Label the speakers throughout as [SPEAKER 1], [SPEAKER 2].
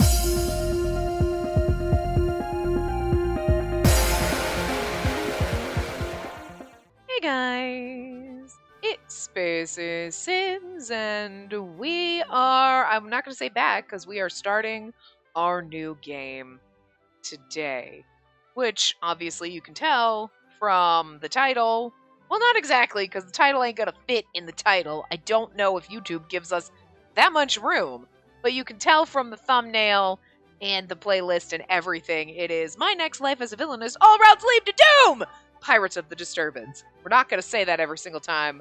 [SPEAKER 1] Hey guys, it's Spaces Sims, and we are, I'm not going to say back, because we are starting our new game today, which obviously you can tell from the title. Well, not exactly, because the title ain't going to fit in the title. I don't know if YouTube gives us that much room, but you can tell from the thumbnail and the playlist and everything, it is My Next Life as a Villainess, All Routes Lead to Doom! Pirates of the Disturbance. We're not going to say that every single time,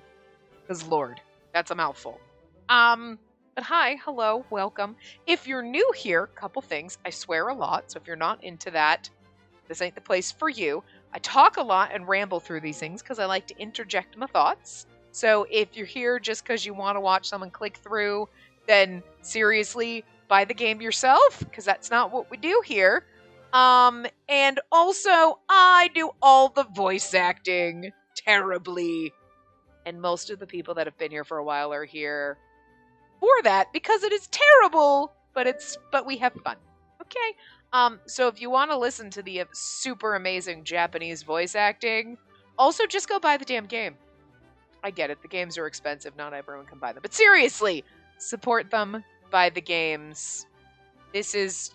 [SPEAKER 1] because Lord, that's a mouthful. But hi, hello, welcome. If you're new here, couple things. I swear a lot, so if you're not into that, this ain't the place for you. I talk a lot and ramble through these things because I like to interject my thoughts. So if you're here just because you want to watch someone click through, then seriously, buy the game yourself, because that's not what we do here. And also, I do all the voice acting terribly. And most of the people that have been here for a while are here for that because it is terrible, but we have fun. Okay? So if you want to listen to the super amazing Japanese voice acting, also just go buy the damn game. I get it, the games are expensive, not everyone can buy them. But seriously, support them, buy the games. This is,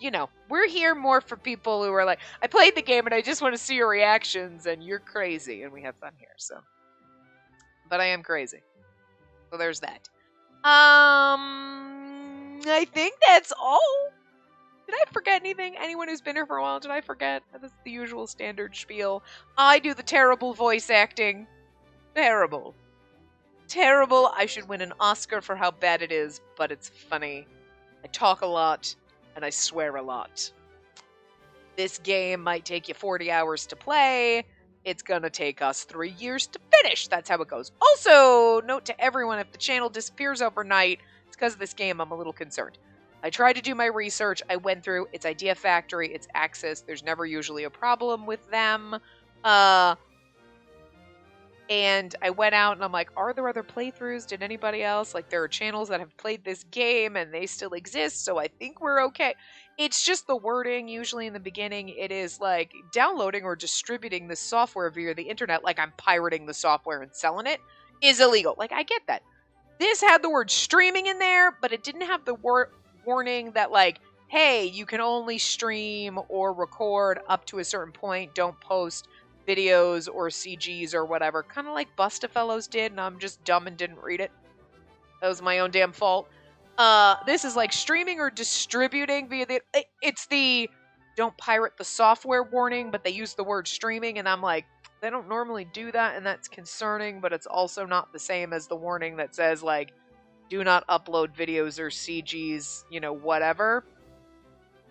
[SPEAKER 1] we're here more for people who are like, I played the game and I just want to see your reactions, and you're crazy, and we have fun here, so. But I am crazy. So there's that. I think that's all. Did I forget anything? Anyone who's been here for a while, did I forget? That's the usual standard spiel. I do the terrible voice acting. Terrible. Terrible. I should win an Oscar for how bad it is, but it's funny. I talk a lot. And I swear a lot. This game might take you 40 hours to play. It's gonna take us 3 years to finish. That's how it goes. Also, note to everyone, if the channel disappears overnight, it's because of this game. I'm a little concerned. I tried to do my research. I went through. It's Idea Factory. It's Axis. There's never usually a problem with them. And I went out and I'm like, are there other playthroughs? Did anybody else? Like, there are channels that have played this game and they still exist, so I think we're okay. It's just the wording. Usually in the beginning, it is like downloading or distributing the software via the internet, like I'm pirating the software and selling it, is illegal. Like, I get that. This had the word streaming in there, but it didn't have the warning that, like, hey, you can only stream or record up to a certain point. Don't post videos or CGs or whatever, kind of like Bustafellows did, and I'm just dumb and didn't read it. That was my own damn fault. This is like streaming or distributing via it's the don't pirate the software warning, but they use the word streaming, and I'm like, they don't normally do that, and that's concerning, but it's also not the same as the warning that says, like, do not upload videos or CGs, whatever,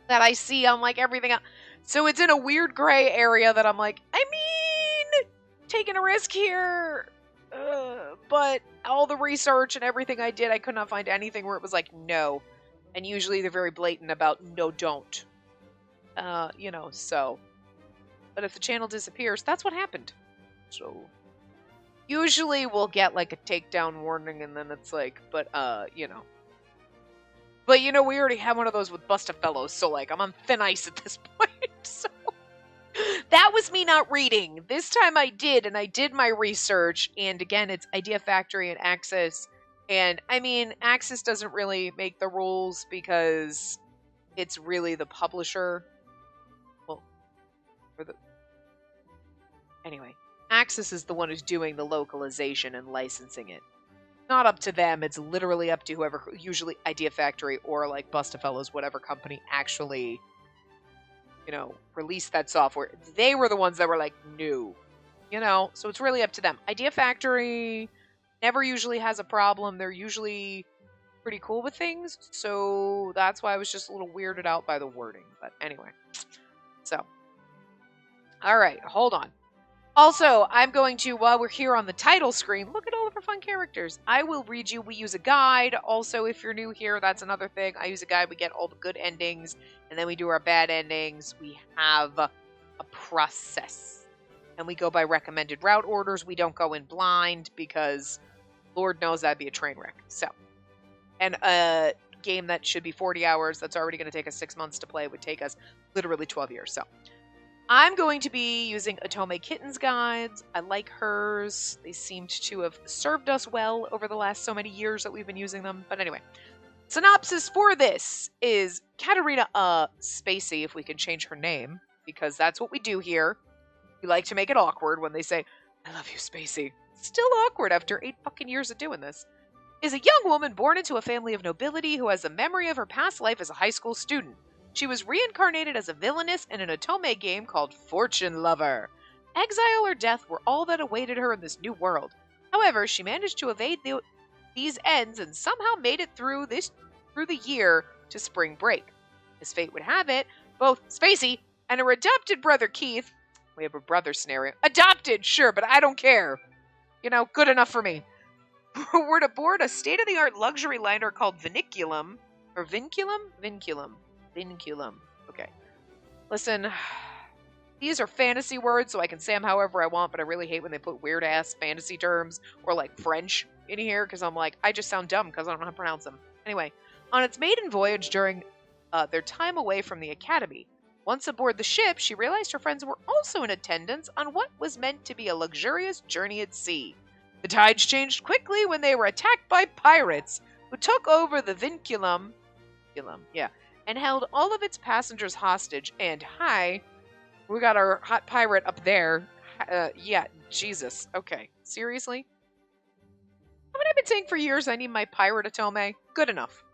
[SPEAKER 1] that I see on, like, everything else. So it's in a weird gray area that I'm like, I mean, taking a risk here. But all the research and everything I did, I could not find anything where it was like, no. And usually they're very blatant about, no, don't. So. But if the channel disappears, that's what happened. So. Usually we'll get like a takedown warning and then it's like, but, But, we already have one of those with Bustafellows, so, like, I'm on thin ice at this point, so. That was me not reading. This time I did, and I did my research, and again, it's Idea Factory and Axis, and, I mean, Axis doesn't really make the rules because it's really the publisher. Well, anyway, Axis is the one who's doing the localization and licensing it. Not up to them, it's literally up to whoever, usually Idea Factory or like Bustafellows, whatever company actually, released that software. They were the ones that were like, no, so it's really up to them. Idea Factory never usually has a problem. They're usually pretty cool with things, so that's why I was just a little weirded out by the wording. But anyway, so, all right, hold on. Also, I'm going to, while we're here on the title screen, look at all of our fun characters. I will read you. We use a guide. Also, if you're new here, that's another thing. I use a guide. We get all the good endings, and then we do our bad endings. We have a process, and we go by recommended route orders. We don't go in blind because Lord knows that'd be a train wreck. So, and game that should be 40 hours, that's already going to take us 6 months to play, would take us literally 12 years. So I'm going to be using Otome Kitten's guides. I like hers. They seemed to have served us well over the last so many years that we've been using them. But anyway, synopsis for this is Katarina, Spacey, if we can change her name, because that's what we do here. We like to make it awkward when they say, I love you, Spacey. Still awkward after 8 fucking years of doing this. Is a young woman born into a family of nobility who has a memory of her past life as a high school student. She was reincarnated as a villainess in an Otome game called Fortune Lover. Exile or death were all that awaited her in this new world. However, she managed to evade these ends and somehow made it through the year to spring break. As fate would have it, both Spacey and her adopted brother Keith, we have a brother scenario, adopted, sure, but I don't care. You know, good enough for me. We're to board a state-of-the-art luxury liner called Vinculum. Or Vinculum? Vinculum. Okay. Listen, these are fantasy words, so I can say them however I want, but I really hate when they put weird-ass fantasy terms or, like, French in here, because I'm like, I just sound dumb because I don't know how to pronounce them. Anyway, on its maiden voyage during their time away from the academy, once aboard the ship, she realized her friends were also in attendance on what was meant to be a luxurious journey at sea. The tides changed quickly when they were attacked by pirates, who took over the Vinculum, and held all of its passengers hostage. And hi, we got our hot pirate up there. Yeah, Jesus. Okay, seriously? Haven't I been saying for years I need my pirate Otome? Good enough.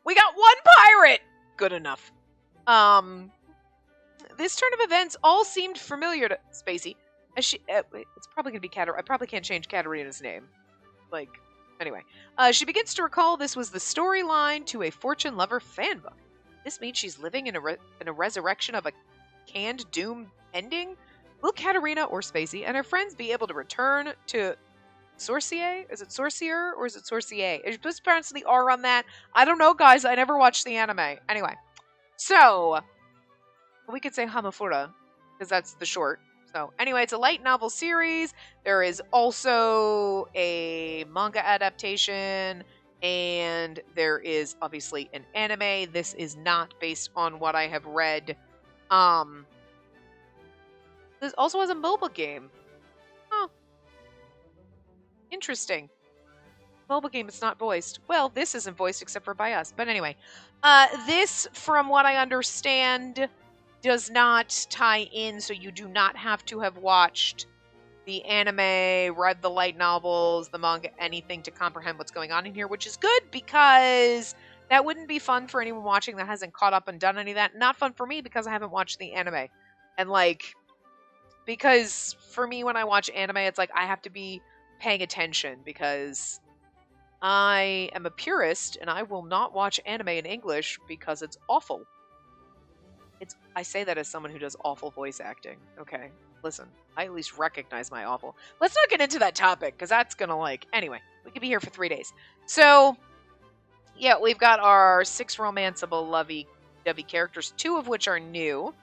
[SPEAKER 1] We got one pirate! Good enough. This turn of events all seemed familiar to Spacey. As she, it's probably going to be Katarina. I probably can't change Katarina's name. Like, anyway. She begins to recall this was the storyline to a Fortune Lover fan book. This means she's living in a resurrection of a canned doom ending? Will Katarina or Spacey and her friends be able to return to Sorcier? Is it Sorcier or is it Sorcier? Is supposed to pronounce the R on that? I don't know, guys. I never watched the anime. Anyway. So, we could say Hamafura, because that's the short. So, anyway, it's a light novel series. There is also a manga adaptation, and there is obviously an anime. This is not based on what I have read. This also has a mobile game. Huh. Interesting. Mobile game is not voiced. Well, this isn't voiced except for by us. But anyway, this, from what I understand, does not tie in, so you do not have to have watched the anime, read the light novels, the manga, anything to comprehend what's going on in here, which is good because that wouldn't be fun for anyone watching that hasn't caught up and done any of that. Not fun for me because I haven't watched the anime. And, like, because for me when I watch anime, it's like I have to be paying attention because I am a purist and I will not watch anime in English because it's awful. I say that as someone who does awful voice acting. Okay, listen, I at least recognize my awful. Let's not get into that topic because that's gonna anyway, we could be here for 3 days. So, yeah, we've got our 6 romanceable lovey-dovey characters, 2 of which are new.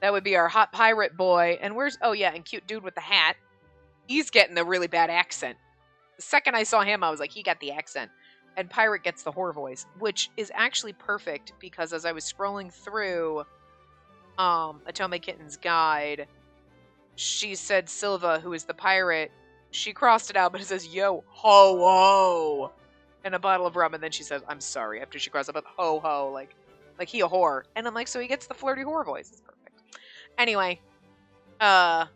[SPEAKER 1] That would be our hot pirate boy, and and cute dude with the hat. He's getting the really bad accent. The second I saw him, I was like, he got the accent. And Pirate gets the whore voice, which is actually perfect because as I was scrolling through Otome Kitten's guide, she said Silva, who is the pirate, she crossed it out, but it says, yo, ho, ho, and a bottle of rum, and then she says, I'm sorry, after she crossed out, ho, ho, like he a whore. And I'm like, so he gets the flirty whore voice. It's perfect. Anyway, yeah.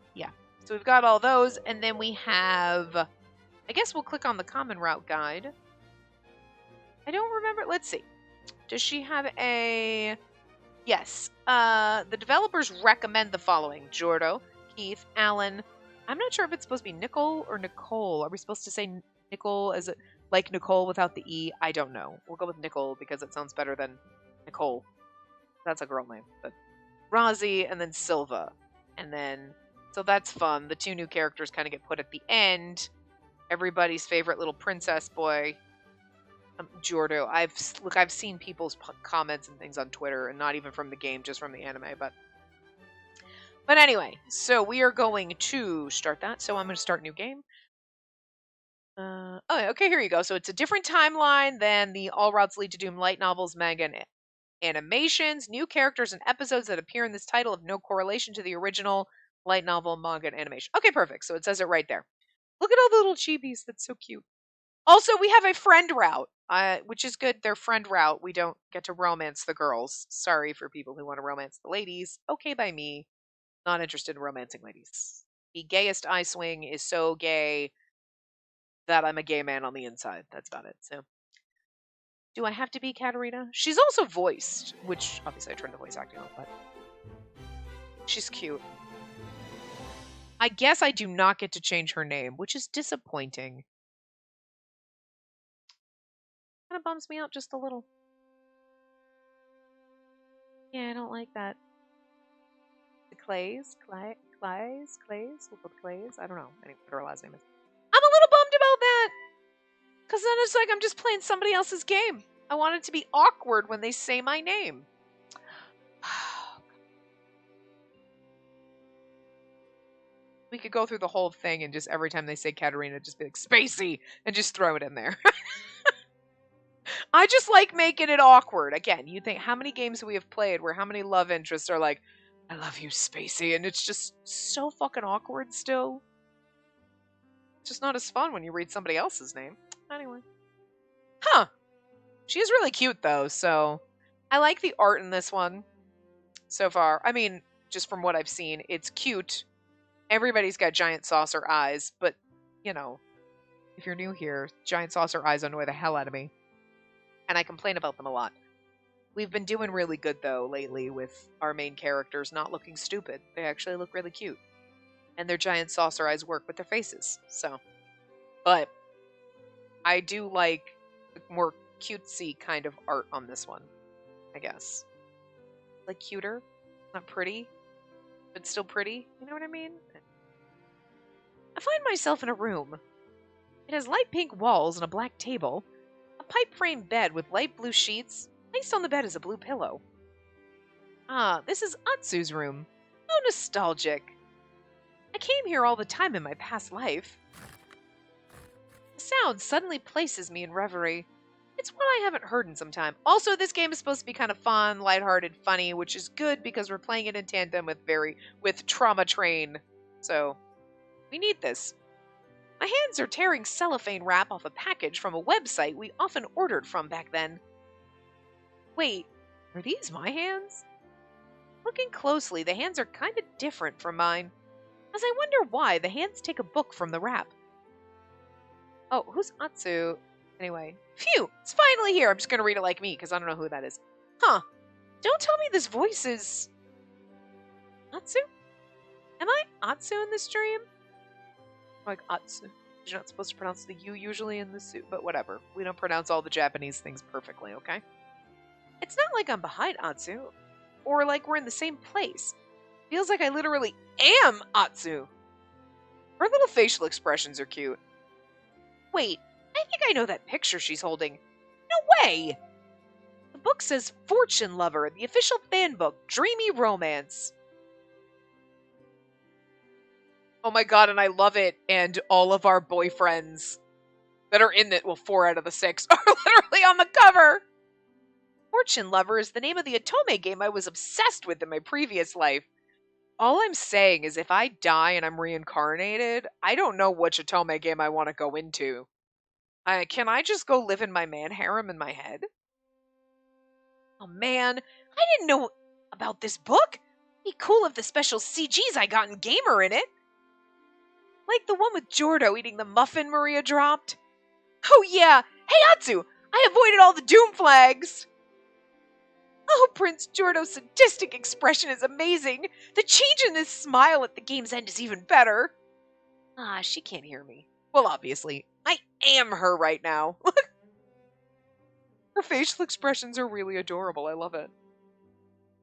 [SPEAKER 1] So we've got all those, and then we have, I guess we'll click on the common route guide. I don't remember. Let's see. Does she have a... Yes. The developers recommend the following. Jordo, Keith, Alan. I'm not sure if it's supposed to be Nicole or Nicole. Are we supposed to say Nicole as like Nicole without the E? I don't know. We'll go with Nicole because it sounds better than Nicole. That's a girl name. But Rozzy and then Silva. And then... So that's fun. The 2 new characters kind of get put at the end. Everybody's favorite little princess boy, Jordo. I've seen people's comments and things on Twitter, and not even from the game, just from the anime. But anyway, so we are going to start that. So I'm going to start new game. Oh, okay, here you go. So it's a different timeline than the All Routes Lead to Doom light novels, manga, and animations. New characters and episodes that appear in this title have no correlation to the original light novel, manga, and animation. Okay, perfect. So it says it right there. Look at all the little chibis. That's so cute. Also, we have a friend route, which is good. Their friend route. We don't get to romance the girls. Sorry for people who want to romance the ladies. Okay by me. Not interested in romancing ladies. The gayest I swing is so gay that I'm a gay man on the inside. That's about it. So, do I have to be Katarina? She's also voiced, which obviously I turned the voice acting on, but she's cute. I guess I do not get to change her name, which is disappointing. Kind of bums me out just a little. Yeah, I don't like that. The Clays? Clays? We'll go with Clays? I don't know. I think what her last name is. I'm a little bummed about that! Because then it's like I'm just playing somebody else's game. I want it to be awkward when they say my name. We could go through the whole thing and just every time they say Katarina, just be like, Spacey! And just throw it in there. I just like making it awkward. Again, you think how many games we have played where how many love interests are like, I love you, Spacey, and it's just so fucking awkward still. It's just not as fun when you read somebody else's name. Anyway. Huh. She is really cute though, so I like the art in this one so far. I mean, just from what I've seen, it's cute. Everybody's got giant saucer eyes, but, you know, if you're new here, giant saucer eyes annoy the hell out of me. And I complain about them a lot. We've been doing really good, though, lately with our main characters not looking stupid. They actually look really cute. And their giant saucer eyes work with their faces, so. But I do like the more cutesy kind of art on this one, I guess. Like cuter, not pretty, but still pretty. You know what I mean? I find myself in a room. It has light pink walls and a black table. A pipe-framed bed with light blue sheets. Placed on the bed is a blue pillow. Ah, this is Atsu's room. How nostalgic. I came here all the time in my past life. The sound suddenly places me in reverie. It's one I haven't heard in some time. Also, this game is supposed to be kind of fun, lighthearted, funny, which is good because we're playing it in tandem with Trauma Train. So, we need this. My hands are tearing cellophane wrap off a package from a website we often ordered from back then. Wait, are these my hands? Looking closely, the hands are kind of different from mine. As I wonder why, the hands take a book from the wrap. Oh, who's Atsu? Anyway, phew, it's finally here. I'm just going to read it like me because I don't know who that is. Huh, don't tell me this voice is... Atsu? Am I Atsu in this dream? Like Atsu. You're not supposed to pronounce the U usually in the suit, but whatever. We don't pronounce all the Japanese things perfectly, okay? It's not like I'm behind Atsu, or like we're in the same place. Feels like I literally am Atsu. Her little facial expressions are cute. Wait, I think I know that picture she's holding. No way! The book says Fortune Lover, the official fan book, Dreamy Romance. Oh my god, and I love it. And all of our boyfriends that are in it, well, 4 out of the 6, are literally on the cover. Fortune Lover is the name of the Otome game I was obsessed with in my previous life. All I'm saying is if I die and I'm reincarnated, I don't know which Otome game I want to go into. Can I just go live in my man harem in my head? Oh man, I didn't know about this book. It'd be cool if the special CGs I got in Gamer in it. Like the one with Jordo eating the muffin Maria dropped. Oh yeah! Hey Atsu! I avoided all the doom flags! Oh, Prince Jordo's sadistic expression is amazing! The change in his smile at the game's end is even better! Ah, she can't hear me. Well, obviously, I am her right now. Her facial expressions are really adorable. I love it.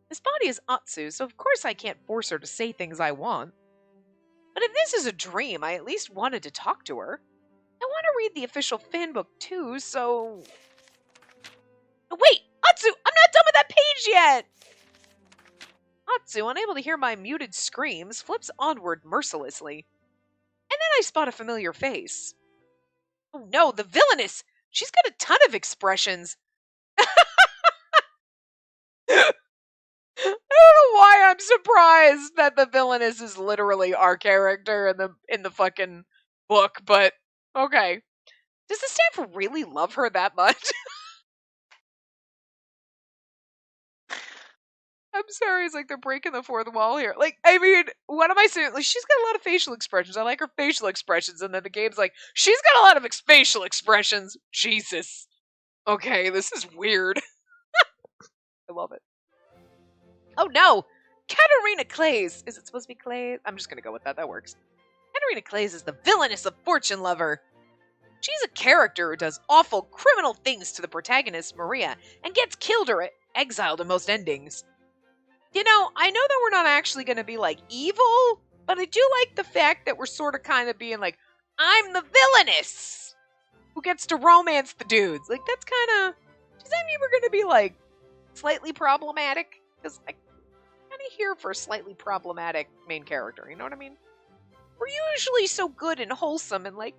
[SPEAKER 1] This body is Atsu, so of course I can't force her to say things I want. But if this is a dream, I at least wanted to talk to her. I want to read the official fan book too, so... Oh, wait! Atsu! I'm not done with that page yet! Atsu, unable to hear my muted screams, flips onward mercilessly. And then I spot a familiar face. Oh no, the Villainess! She's got a ton of expressions. I don't know why I'm surprised that the Villainess is literally our character in the fucking book, but okay. Does the staff really love her that much? I'm sorry, it's like they're breaking the fourth wall here. Like, I mean, what am I saying? Like, she's got a lot of facial expressions. I like her facial expressions, and then the game's like, she's got a lot of facial expressions. Jesus. Okay, this is weird. I love it. Oh no! Katarina Clays! Is it supposed to be Clays? I'm just gonna go with that. That works. Katarina Clays is the Villainess of Fortune Lover. She's a character who does awful criminal things to the protagonist, Maria, and gets killed or exiled in most endings. You know, I know that we're not actually going to be like evil, but I do like the fact that we're sort of kind of being like, I'm the Villainess who gets to romance the dudes. Like, that's kind of. Does that mean we're going to be like slightly problematic? Because I'm kind of here for a slightly problematic main character. You know what I mean? We're usually so good and wholesome and like,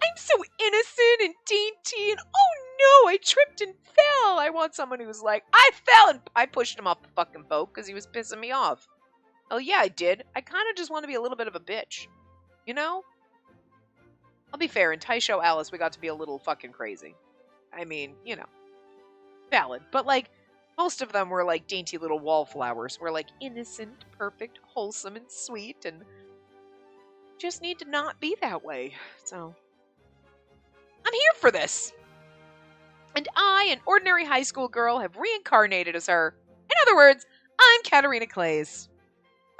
[SPEAKER 1] I'm so innocent and dainty and oh no, I tripped and fell. I want someone who's like, I fell and I pushed him off the fucking boat because he was pissing me off. Oh yeah, I did. I kind of just want to be a little bit of a bitch. You know? I'll be fair, in Taisho Alice, we got to be a little fucking crazy. I mean, you know. Valid. But like, most of them were like dainty little wallflowers. We're like innocent, perfect, wholesome, and sweet, and just need to not be that way. So, I'm here for this. And I, an ordinary high school girl, have reincarnated as her. In other words, I'm Katarina Clays.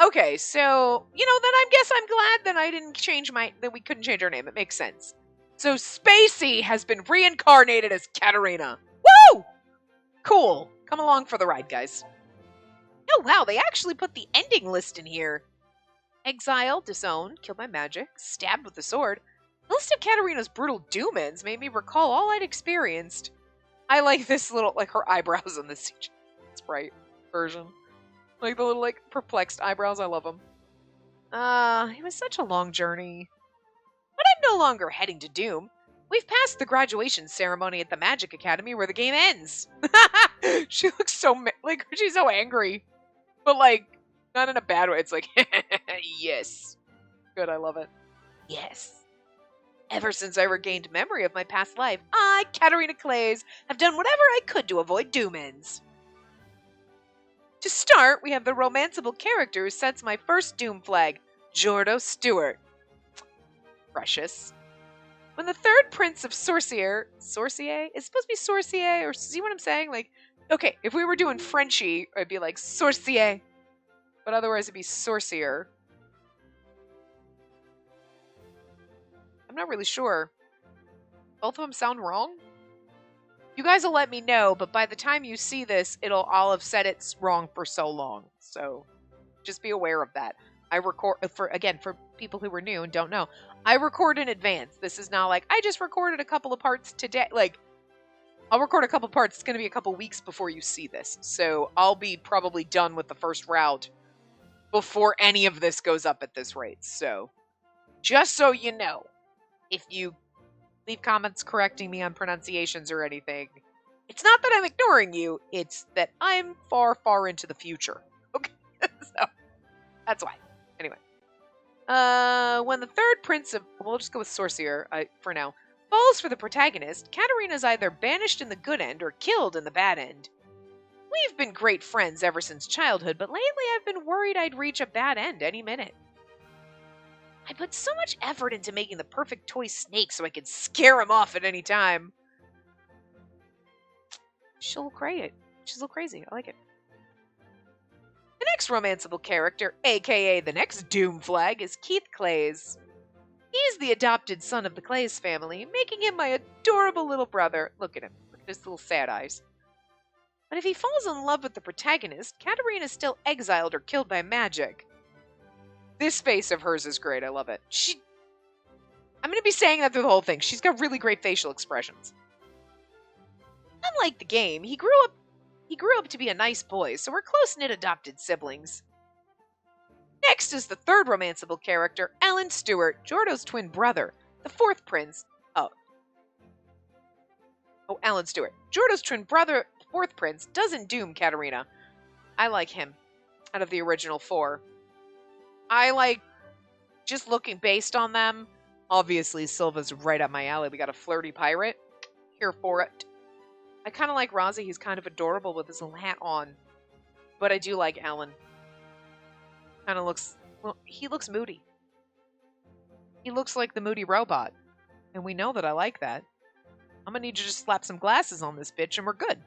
[SPEAKER 1] Okay, so, you know, then I guess I'm glad that I didn't change that we couldn't change our name. It makes sense. So, Spacey has been reincarnated as Katarina. Woo! Cool. Come along for the ride, guys. Oh, wow, they actually put the ending list in here. Exiled, disowned, killed by magic, stabbed with a sword. The list of Katarina's brutal doom ends made me recall all I'd experienced. I like this little, like, her eyebrows on this sprite version. Like, the little, like, perplexed eyebrows. I love them. It was such a long journey. But I'm no longer heading to doom. We've passed the graduation ceremony at the Magic Academy where the game ends. She looks so, like, she's so angry. But, like, not in a bad way. It's like, yes. Good, I love it. Yes. Ever since I regained memory of my past life, I, Katarina Clays, have done whatever I could to avoid doom ends. To start, we have the romanceable character who sets my first doom flag, Jordo Stewart. Precious. When the third prince of Sorcier, it's supposed to be Sorcier, or see what I'm saying? Like, okay, if we were doing Frenchie, it'd be like Sorcier. But otherwise it'd be Sorcier. I'm not really sure. Both of them sound wrong? You guys will let me know, but by the time you see this, I'll have said it's wrong for so long. So just be aware of that. I record for people who were new and don't know. I record in advance. This is not like I just recorded a couple of parts today. Like, I'll record a couple parts. It's going to be a couple weeks before you see this. So I'll be probably done with the first route before any of this goes up at this rate. So just so you know, if you leave comments correcting me on pronunciations or anything, it's not that I'm ignoring you. It's that I'm far, far into the future. Okay, so that's why. Anyway, when the third prince of, we'll just go with Sorcier for now, falls for the protagonist, Katarina's either banished in the good end or killed in the bad end. We've been great friends ever since childhood, but lately I've been worried I'd reach a bad end any minute. I put so much effort into making the perfect toy snake so I could scare him off at any time. She's a little crazy. I like it. The next romanceable character, aka the next doom flag, is Keith Clays. He's the adopted son of the Clays family, making him my adorable little brother. Look at him. Look at his little sad eyes. But if he falls in love with the protagonist, Katarina's still exiled or killed by magic. This face of hers is great. I love it. I'm going to be saying that through the whole thing. She's got really great facial expressions. Unlike the game, he grew up to be a nice boy, so we're close-knit adopted siblings. Next is the third romanceable character, Alan Stewart, Jordo's twin brother, the fourth prince. Oh, Oh, Alan Stewart. Jordo's twin brother, fourth prince, doesn't doom Katarina. I like him out of the original four. I like, just looking based on them, obviously Silva's right up my alley. We got a flirty pirate. Here for it. I kind of like Rozzy. He's kind of adorable with his little hat on. But I do like Alan. Kind of looks, well, he looks moody. He looks like the moody robot. And we know that I like that. I'm gonna need you to just slap some glasses on this bitch and we're good.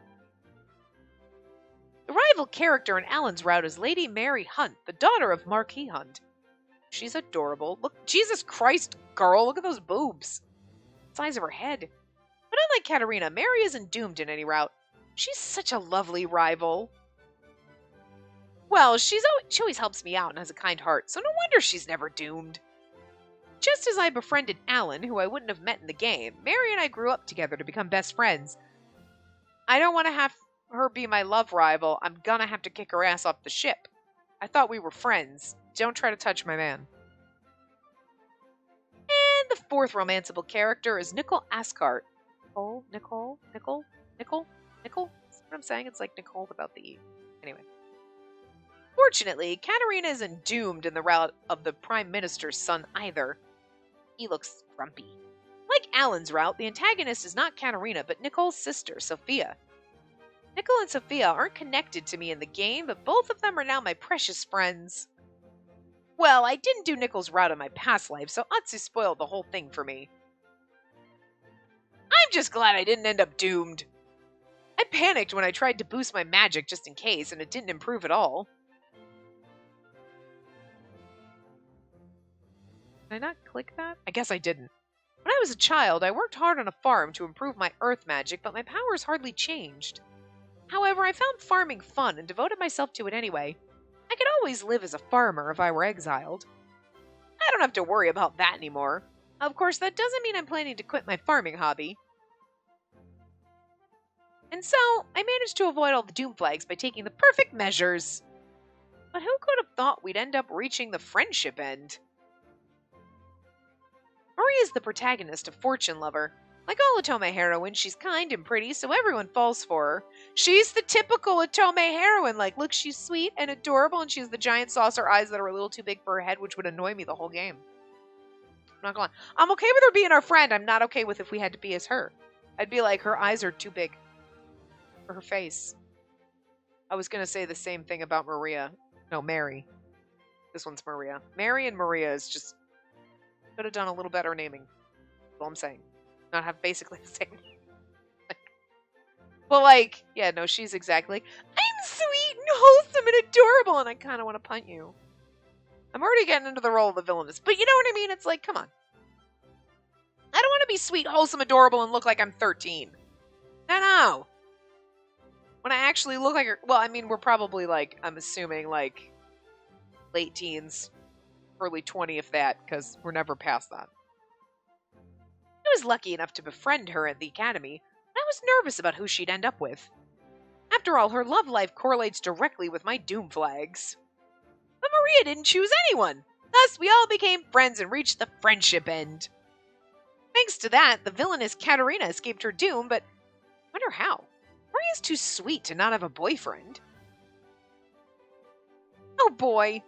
[SPEAKER 1] The rival character in Alan's route is Lady Mary Hunt, the daughter of Marquis Hunt. She's adorable. Look, Jesus Christ, girl, look at those boobs. The size of her head. But unlike Katarina, Mary isn't doomed in any route. She's such a lovely rival. Well, she always helps me out and has a kind heart, so no wonder she's never doomed. Just as I befriended Alan, who I wouldn't have met in the game, Mary and I grew up together to become best friends. I don't want to have her be my love rival. I'm gonna have to kick her ass off the ship. I thought we were friends. Don't try to touch my man. And the fourth romanceable character is Nicole Ascart. Nicole? That's what I'm saying? It's like Nicole without the E. Anyway. Fortunately, Katarina isn't doomed in the route of the Prime Minister's son either. He looks grumpy. Like Alan's route, the antagonist is not Katarina, but Nicole's sister, Sophia. Nicole and Sophia aren't connected to me in the game, but both of them are now my precious friends. Well, I didn't do Nicole's route in my past life, so Atsu spoiled the whole thing for me. I'm just glad I didn't end up doomed. I panicked when I tried to boost my magic just in case, and it didn't improve at all. Did I not click that? I guess I didn't. When I was a child, I worked hard on a farm to improve my earth magic, but my powers hardly changed. However, I found farming fun and devoted myself to it anyway. I could always live as a farmer if I were exiled. I don't have to worry about that anymore. Of course, that doesn't mean I'm planning to quit my farming hobby. And so, I managed to avoid all the doom flags by taking the perfect measures. But who could have thought we'd end up reaching the friendship end? Marie is the protagonist of Fortune Lover. Like all Otome heroines, she's kind and pretty, so everyone falls for her. She's the typical Otome heroine, like, look, she's sweet and adorable, and she has the giant saucer eyes that are a little too big for her head, which would annoy me the whole game. I'm not gonna lie. I'm okay with her being our friend. I'm not okay with if we had to be as her. I'd be like, her eyes are too big for her face. I was gonna say the same thing about Maria. No, Mary. This one's Maria. Mary and Maria is just... could have done a little better naming. That's all I'm saying. Not have basically the same name. Well, like, yeah, no, she's exactly like, I'm sweet and wholesome and adorable, and I kind of want to punt you. I'm already getting into the role of the villainess, but you know what I mean? It's like, come on. I don't want to be sweet, wholesome, adorable, and look like I'm 13. No. When I actually look like her, well, I mean, we're probably like, I'm assuming like late teens, early 20 if that, because we're never past that. I was lucky enough to befriend her at the academy, and I was nervous about who she'd end up with. After all, her love life correlates directly with my doom flags. But Maria didn't choose anyone. Thus, we all became friends and reached the friendship end. Thanks to that, the villainous Katarina escaped her doom, but I wonder how. Maria's too sweet to not have a boyfriend. Oh boy.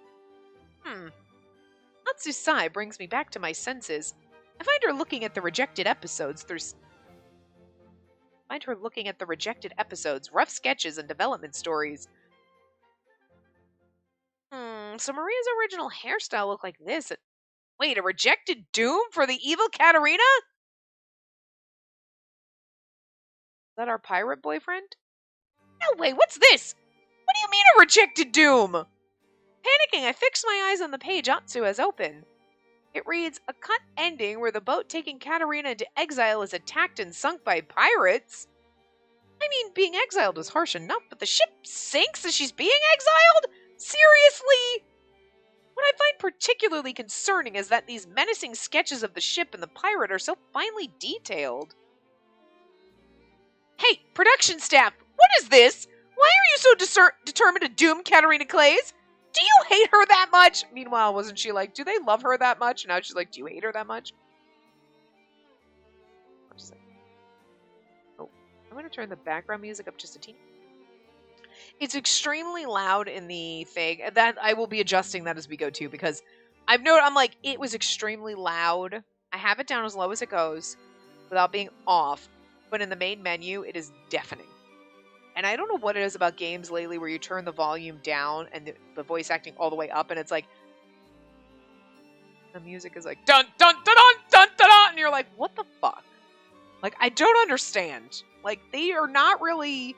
[SPEAKER 1] Atsusai brings me back to my senses. I find her looking at the rejected episodes, rough sketches, and development stories. So Maria's original hairstyle looked like this. Wait, a rejected doom for the evil Katarina? Is that our pirate boyfriend? No way, what's this? What do you mean a rejected doom? Panicking, I fixed my eyes on the page Atsu has open. It reads, a cut ending where the boat taking Katarina into exile is attacked and sunk by pirates. I mean, being exiled is harsh enough, but the ship sinks as she's being exiled? Seriously? What I find particularly concerning is that these menacing sketches of the ship and the pirate are so finely detailed. Hey, production staff, what is this? Why are you so determined to doom Katarina Clays? Do you hate her that much? Meanwhile, wasn't she like, do they love her that much? And now she's like, do you hate her that much? Oh. I'm going to turn the background music up just a teeny. It's extremely loud in the thing. That I will be adjusting that as we go too, because I'm like, it was extremely loud. I have it down as low as it goes without being off, but in the main menu, it is deafening. And I don't know what it is about games lately where you turn the volume down and the voice acting all the way up, and it's like, the music is like, dun, dun, dun, dun, dun, dun, dun, and you're like, what the fuck? Like, I don't understand. Like, they are not really,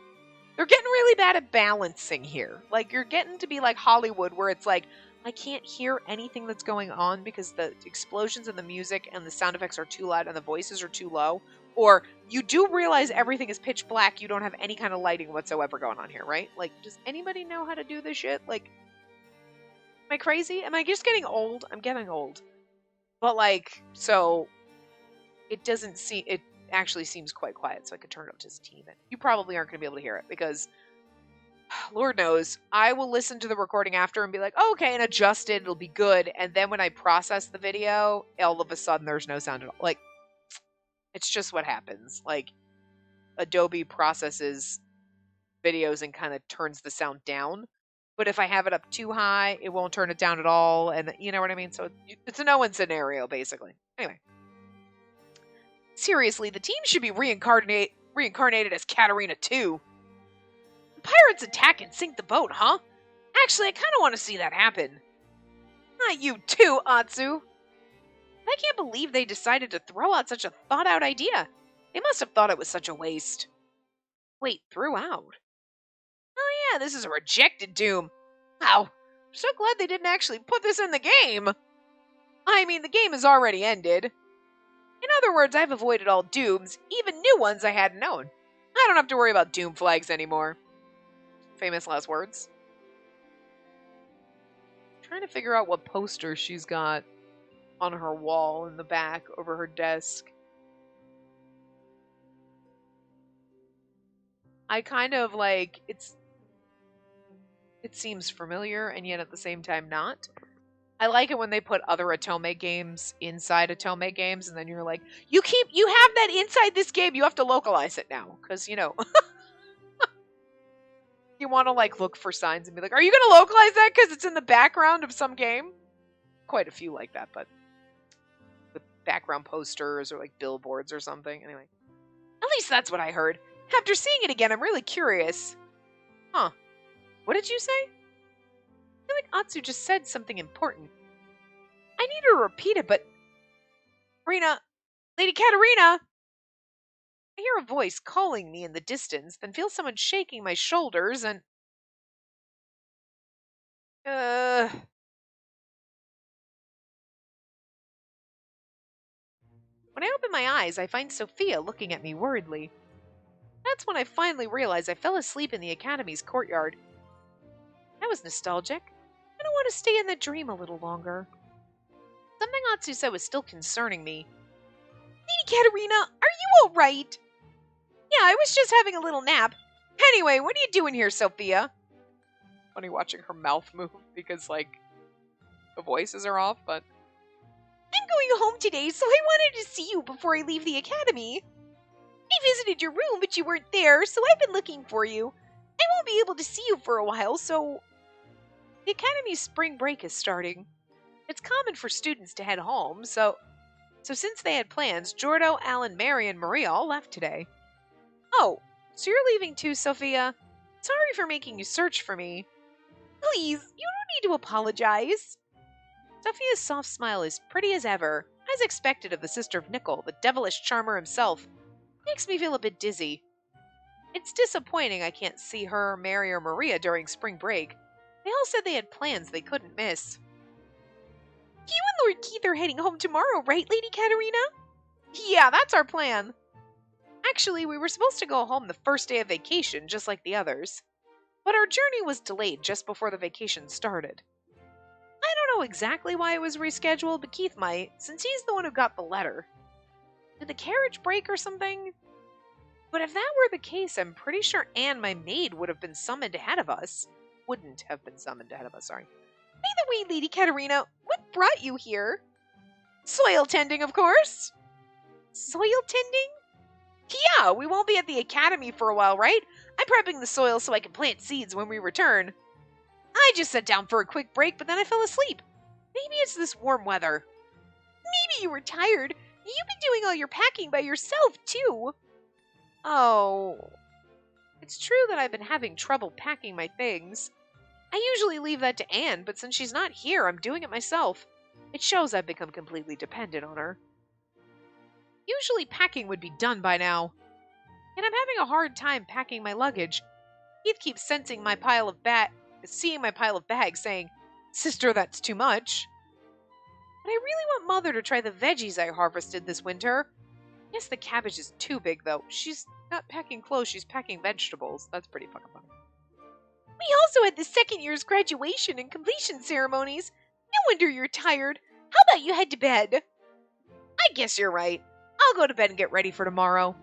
[SPEAKER 1] they're getting really bad at balancing here. Like, you're getting to be like Hollywood, where it's like, I can't hear anything that's going on because the explosions in the music and the sound effects are too loud and the voices are too low. Or you do realize everything is pitch black. You don't have any kind of lighting whatsoever going on here, right? Like, does anybody know how to do this shit? Like, am I crazy? Am I just getting old? I'm getting old. But, like, so it doesn't seem, it actually seems quite quiet, so I could turn it up just a teeny bit. You probably aren't going to be able to hear it because, Lord knows, I will listen to the recording after and be like, oh, okay, and adjust it. It'll be good. And then when I process the video, all of a sudden there's no sound at all. Like, it's just what happens. Like, Adobe processes videos and kind of turns the sound down. But if I have it up too high, it won't turn it down at all. And you know what I mean? So it's a no-win scenario, basically. Anyway. Seriously, the team should be reincarnated as Katarina too. The pirates attack and sink the boat, huh? Actually, I kind of want to see that happen. Not you too, Atsu. I can't believe they decided to throw out such a thought-out idea. They must have thought it was such a waste. Wait, threw out? Oh yeah, this is a rejected doom. Wow, I'm so glad they didn't actually put this in the game. I mean, the game has already ended. In other words, I've avoided all dooms, even new ones I hadn't known. I don't have to worry about doom flags anymore. Famous last words. I'm trying to figure out what poster she's got on her wall in the back over her desk. I kind of like, it seems familiar and yet at the same time not. I like it when they put other Atome games inside Atome games, and then you're like, you have that inside this game, you have to localize it now. Because, you know, you want to, like, look for signs and be like, are you going to localize that because it's in the background of some game? Quite a few like that, but the background posters or, like, billboards or something. Anyway, at least that's what I heard. After seeing it again, I'm really curious. Huh. What did you say? I feel like Atsu just said something important. I need her to repeat it, but... Lady Katarina! I hear a voice calling me in the distance, then feel someone shaking my shoulders and... When I open my eyes, I find Sophia looking at me worriedly. That's when I finally realize I fell asleep in the Academy's courtyard. That was nostalgic. I don't want to stay in that dream a little longer. Something Atsu said was still concerning me. Lady Katarina, are you alright? Yeah, I was just having a little nap. Anyway, what are you doing here, Sophia? Funny watching her mouth move because, like, the voices are off, but... I'm going home today, so I wanted to see you before I leave the Academy. I visited your room, but you weren't there, so I've been looking for you. I won't be able to see you for a while, so... The Academy's spring break is starting. It's common for students to head home, so since they had plans, Jordo, Alan, Mary, and Maria all left today. Oh, so you're leaving too, Sophia? Sorry for making you search for me. Please, you don't need to apologize. Sophia's soft smile is pretty as ever, as expected of the sister of Nickel, the devilish charmer himself. Makes me feel a bit dizzy. It's disappointing I can't see her, Mary, or Maria during spring break. They all said they had plans they couldn't miss. You and Lord Keith are heading home tomorrow, right, Lady Katarina? Yeah, that's our plan. Actually, we were supposed to go home the first day of vacation, just like the others. But our journey was delayed just before the vacation started. I don't know exactly why it was rescheduled, but Keith might, since he's the one who got the letter. Did the carriage break or something? But if that were the case, I'm pretty sure Anne, my maid, would have been summoned ahead of us. Wouldn't have been summoned ahead of us, sorry. By the way, Lady Katarina, what brought you here? Soil tending, of course. Soil tending? Yeah, we won't be at the academy for a while, right? I'm prepping the soil so I can plant seeds when we return. I just sat down for a quick break, but then I fell asleep. Maybe it's this warm weather. Maybe you were tired. You've been doing all your packing by yourself, too. Oh, it's true that I've been having trouble packing my things. I usually leave that to Anne, but since she's not here, I'm doing it myself. It shows I've become completely dependent on her. Usually packing would be done by now. And I'm having a hard time packing my luggage. Keith keeps seeing my pile of bags, saying, "Sister, that's too much." But I really want Mother to try the veggies I harvested this winter. I guess the cabbage is too big, though. She's not packing clothes, she's packing vegetables. That's pretty fucking funny. We also had the second year's graduation and completion ceremonies. No wonder you're tired. How about you head to bed? I guess you're right. I'll go to bed and get ready for tomorrow.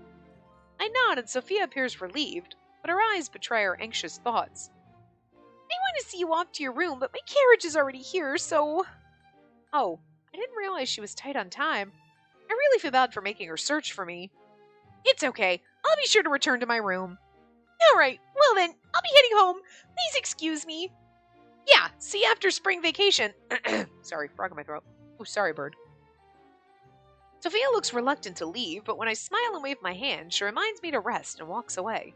[SPEAKER 1] I nod and Sophia appears relieved, but her eyes betray her anxious thoughts. I want to see you off to your room, but my carriage is already here, so... Oh, I didn't realize she was tight on time. I really feel bad for making her search for me. It's okay. I'll be sure to return to my room. All right. Well then, I'll be heading home. Please excuse me. Yeah, see you after spring vacation. Sorry, frog in my throat. Oh, sorry, bird. Sophia looks reluctant to leave, but when I smile and wave my hand, she reminds me to rest and walks away.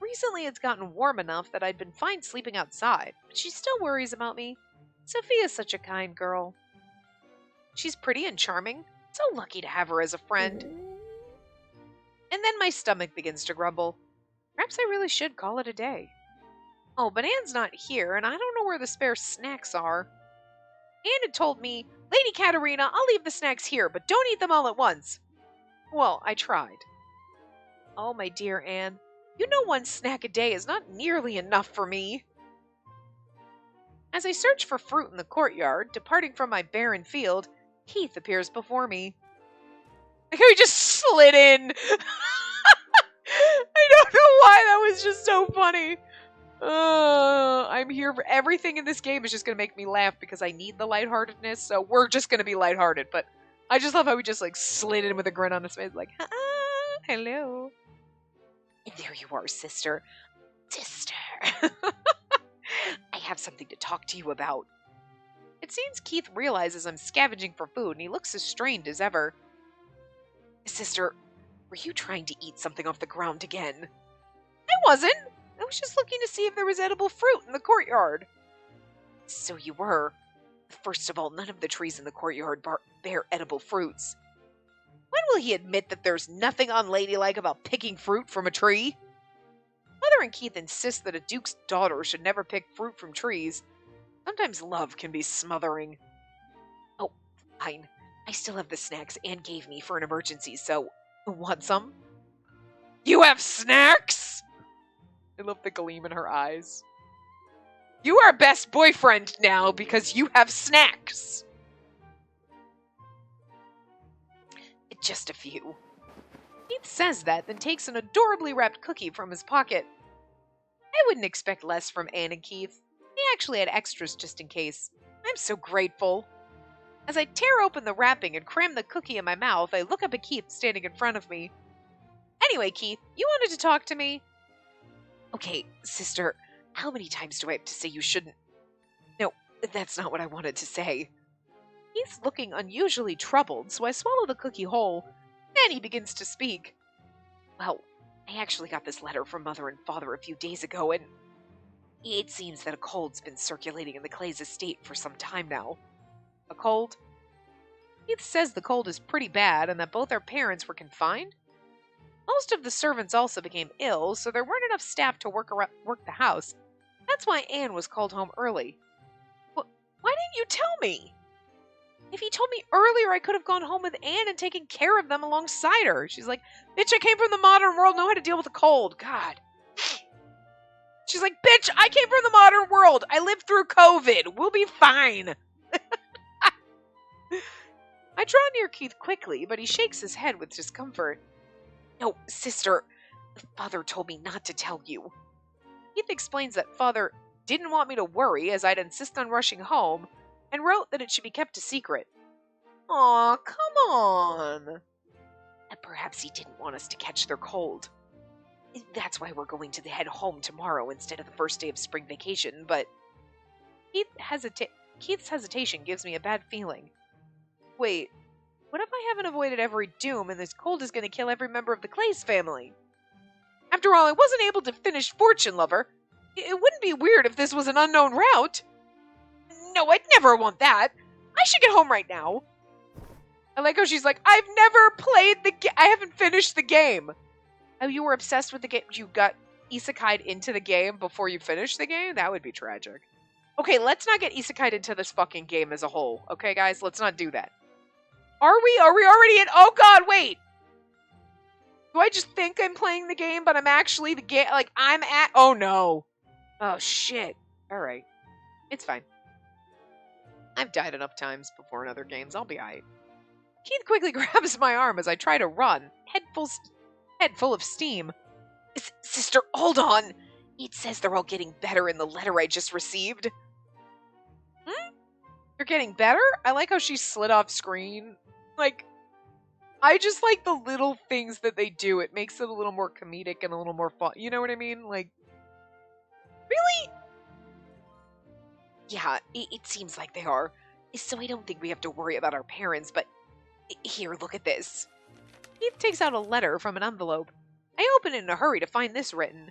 [SPEAKER 1] Recently, it's gotten warm enough that I'd been fine sleeping outside, but she still worries about me. Sophia's such a kind girl. She's pretty and charming. So lucky to have her as a friend. And then my stomach begins to grumble. Perhaps I really should call it a day. Oh, but Anne's not here, and I don't know where the spare snacks are. Anne had told me, Lady Katarina, I'll leave the snacks here, but don't eat them all at once. Well, I tried. Oh, my dear Anne, you know one snack a day is not nearly enough for me. As I search for fruit in the courtyard, departing from my barren field, Keith appears before me. He just slid in. I don't know why that was just so funny. I'm here for everything in this game is just going to make me laugh because I need the lightheartedness, so we're just going to be lighthearted. But I just love how he just like slid in with a grin on his face, like, hello. And there you are, sister. Sister. I have something to talk to you about. It seems Keith realizes I'm scavenging for food, and he looks as strained as ever. Sister, were you trying to eat something off the ground again? I wasn't. I was just looking to see if there was edible fruit in the courtyard. So you were. First of all, none of the trees in the courtyard bear edible fruits. When will he admit that there's nothing unladylike about picking fruit from a tree? Mother and Keith insist that a duke's daughter should never pick fruit from trees. Sometimes love can be smothering. Oh, fine. I still have the snacks Anne gave me for an emergency, so... Want some? You have snacks? I love the gleam in her eyes. You are best boyfriend now because you have snacks. Just a few. Keith says that, then takes an adorably wrapped cookie from his pocket. I wouldn't expect less from Anne and Keith. They actually had extras just in case. I'm so grateful. As I tear open the wrapping and cram the cookie in my mouth, I look up at Keith standing in front of me. Anyway, Keith, you wanted to talk to me? Okay, sister, how many times do I have to say you shouldn't? No, that's not what I wanted to say. He's looking unusually troubled, so I swallow the cookie whole. Then he begins to speak. Well, I actually got this letter from Mother and Father a few days ago, and it seems that a cold's been circulating in the Clays' estate for some time now. A cold? Keith says the cold is pretty bad and that both our parents were confined. Most of the servants also became ill, so there weren't enough staff to work the house. That's why Anne was called home early. Why didn't you tell me? If he told me earlier, I could have gone home with Anne and taken care of them alongside her. She's like, bitch, I came from the modern world, know how to deal with a cold. God. She's like, bitch, I came from the modern world. I lived through COVID. We'll be fine. I draw near Keith quickly, but he shakes his head with discomfort. No, sister, Father told me not to tell you. Keith explains that Father didn't want me to worry as I'd insist on rushing home, and wrote that it should be kept a secret. Aw, come on. Perhaps he didn't want us to catch their cold. That's why we're going to head home tomorrow instead of the first day of spring vacation, but Keith's hesitation gives me a bad feeling. Wait, what if I haven't avoided every doom and this cold is going to kill every member of the Clays family? After all, I wasn't able to finish Fortune Lover. It wouldn't be weird if this was an unknown route. No, I'd never want that. I should get home right now. I like how she's like, I've never played the game. I haven't finished the game. Oh, you were obsessed with the game. You got isekai'd into the game before you finished the game? That would be tragic. Okay, let's not get isekai'd into this fucking game as a whole. Okay, guys? Let's not do that. Are we? Are we already in? Oh, God, wait. Do I just think I'm playing the game, but I'm actually the game? Like, I'm at... Oh, no. Oh, shit. All right. It's fine. I've died enough times before in other games. I'll be alright. Keith quickly grabs my arm as I try to run, head full of steam. Sister, hold on. It says they're all getting better in the letter I just received. You're getting better? I like how she slid off screen. Like, I just like the little things that they do. It makes it a little more comedic and a little more fun. You know what I mean? Like, really? Yeah, it seems like they are. So I don't think we have to worry about our parents, but here, look at this. Keith takes out a letter from an envelope. I open it in a hurry to find this written.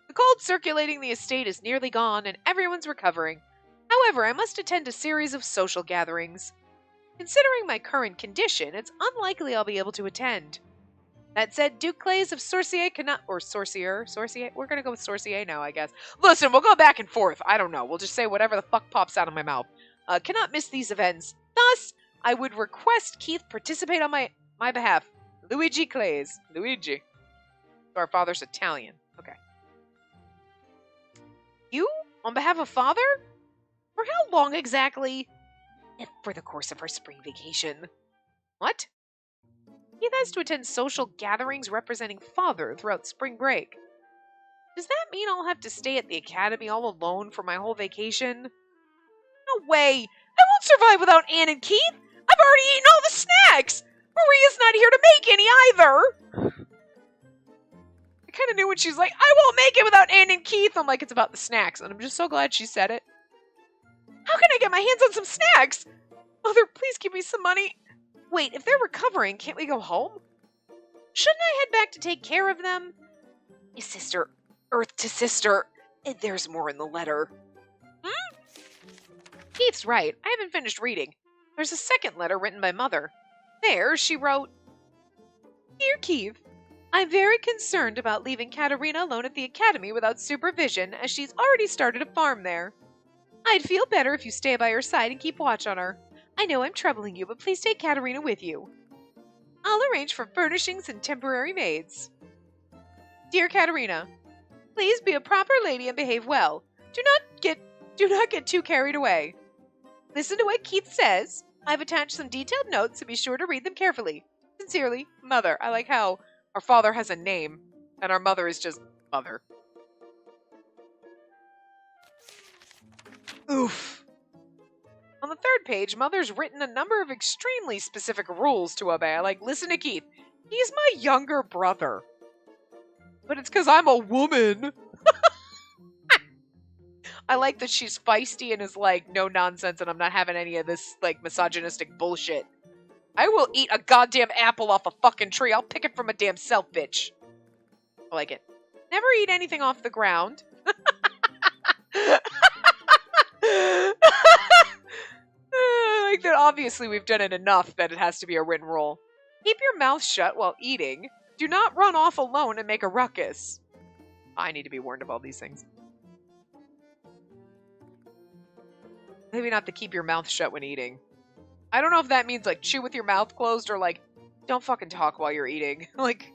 [SPEAKER 1] The cold circulating the estate is nearly gone, and everyone's recovering. However, I must attend a series of social gatherings. Considering my current condition, it's unlikely I'll be able to attend. That said, Duke Clays of Sorcier cannot... Or Sorcier? Sorcier? We're gonna go with Sorcier now, I guess. Listen, we'll go back and forth. I don't know. We'll just say whatever the fuck pops out of my mouth. Cannot miss these events. Thus, I would request Keith participate on my behalf. Luigi Clays. Luigi. Our father's Italian. Okay. You? On behalf of father? For how long exactly? For the course of our spring vacation. What? Keith has to attend social gatherings representing father throughout spring break. Does that mean I'll have to stay at the academy all alone for my whole vacation? No way! I won't survive without Anne and Keith! I've already eaten all the snacks! Maria's not here to make any either! I kind of knew when she's like, I won't make it without Anne and Keith! I'm like, it's about the snacks, and I'm just so glad she said it. How can I get my hands on some snacks? Mother, please give me some money. Wait, if they're recovering, can't we go home? Shouldn't I head back to take care of them? Sister, earth to sister, there's more in the letter. Keith's right, I haven't finished reading. There's a second letter written by Mother. There, she wrote, Dear Keith, I'm very concerned about leaving Katarina alone at the academy without supervision, as she's already started a farm there. I'd feel better if you stay by her side and keep watch on her. I know I'm troubling you, but please take Katarina with you. I'll arrange for furnishings and temporary maids. Dear Katarina, please be a proper lady and behave well. Do not get too carried away. Listen to what Keith says. I've attached some detailed notes, so be sure to read them carefully. Sincerely, Mother. I like how our father has a name, and our mother is just Mother. Oof. On the third page, Mother's written a number of extremely specific rules to obey. I like, listen to Keith. He's my younger brother. But it's because I'm a woman. I like that she's feisty and is like, no nonsense, and I'm not having any of this, like, misogynistic bullshit. I will eat a goddamn apple off a fucking tree. I'll pick it from a damn self, bitch. I like it. Never eat anything off the ground. I like that obviously we've done it enough that it has to be a written rule. Keep your mouth shut while eating. Do not run off alone and make a ruckus. I need to be warned of all these things. Maybe not to keep your mouth shut when eating. I don't know if that means like chew with your mouth closed or like don't fucking talk while you're eating. Like,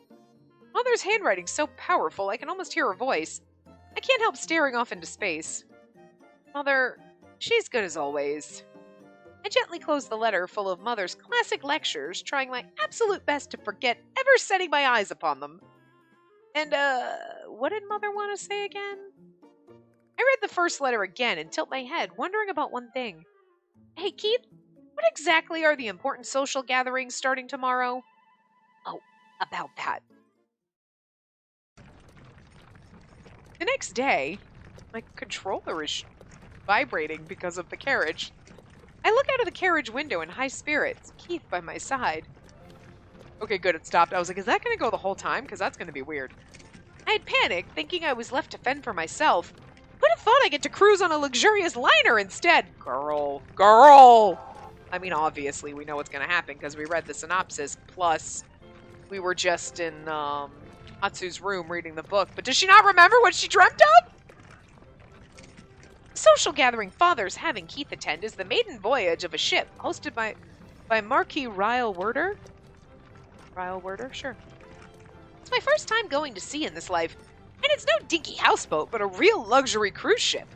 [SPEAKER 1] Mother's handwriting's so powerful I can almost hear her voice. I can't help staring off into space. Mother, she's good as always. I gently closed the letter full of Mother's classic lectures, trying my absolute best to forget ever setting my eyes upon them. And, what did Mother want to say again? I read the first letter again and tilt my head, wondering about one thing. Hey, Keith, what exactly are the important social gatherings starting tomorrow? about that. The next day, my controller is vibrating because of the carriage. I look out of the carriage window in high spirits, Keith by my side. Okay, good, it stopped. I was like, is that going to go the whole time? Because that's going to be weird. I had panicked, thinking I was left to fend for myself. Who'd have thought I get to cruise on a luxurious liner instead? Girl. I mean, obviously, we know what's going to happen because we read the synopsis, plus we were just in Atsu's room reading the book. But does she not remember what she dreamt of? Social gathering father's having Keith attend is the maiden voyage of a ship hosted by Marquis Ryle Werder. Ryle Werder? Sure. It's my first time going to sea in this life, and it's no dinky houseboat, but a real luxury cruise ship.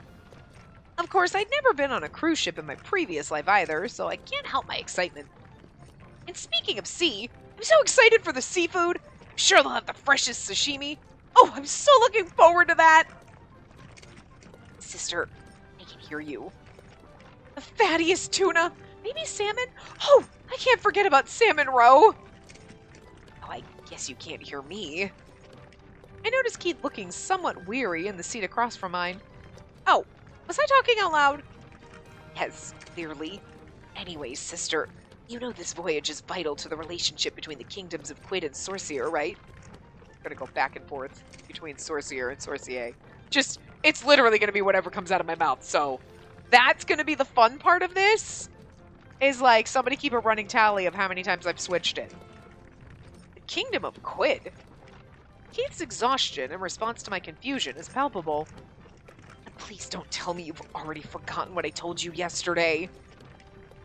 [SPEAKER 1] Of course, I'd never been on a cruise ship in my previous life either, so I can't help my excitement. And speaking of sea, I'm so excited for the seafood. I'm sure they'll have the freshest sashimi. Oh, I'm so looking forward to that. Sister, I can hear you. The fattiest tuna. Maybe salmon? Oh, I can't forget about salmon roe. Oh, I guess you can't hear me. I noticed Keith looking somewhat weary in the seat across from mine. Oh, was I talking out loud? Yes, clearly. Anyways, sister, you know this voyage is vital to the relationship between the kingdoms of Quid and Sorcier, right? I'm gonna go back and forth between Sorcier and Sorcier. It's literally gonna be whatever comes out of my mouth, so that's gonna be the fun part of this, is like, somebody keep a running tally of how many times I've switched it. The Kingdom of Quid? Keith's exhaustion in response to my confusion is palpable. Please don't tell me you've already forgotten what I told you yesterday.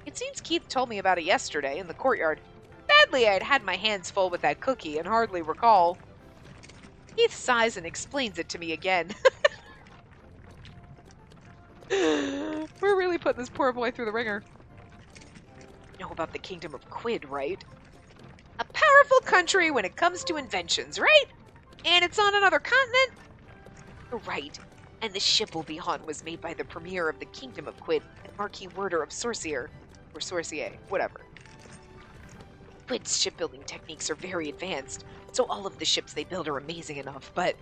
[SPEAKER 1] It seems Keith told me about it yesterday in the courtyard. Sadly, I'd had my hands full with that cookie and hardly recall. Keith sighs and explains it to me again. We're really putting this poor boy through the ringer. You know about the Kingdom of Quid, right? A powerful country when it comes to inventions, right? And it's on another continent? Right. And the ship we'll be on was made by the premier of the Kingdom of Quid and Marquis Werder of Sorcier. Or Sorcier, whatever. Quid's shipbuilding techniques are very advanced, so all of the ships they build are amazing enough, but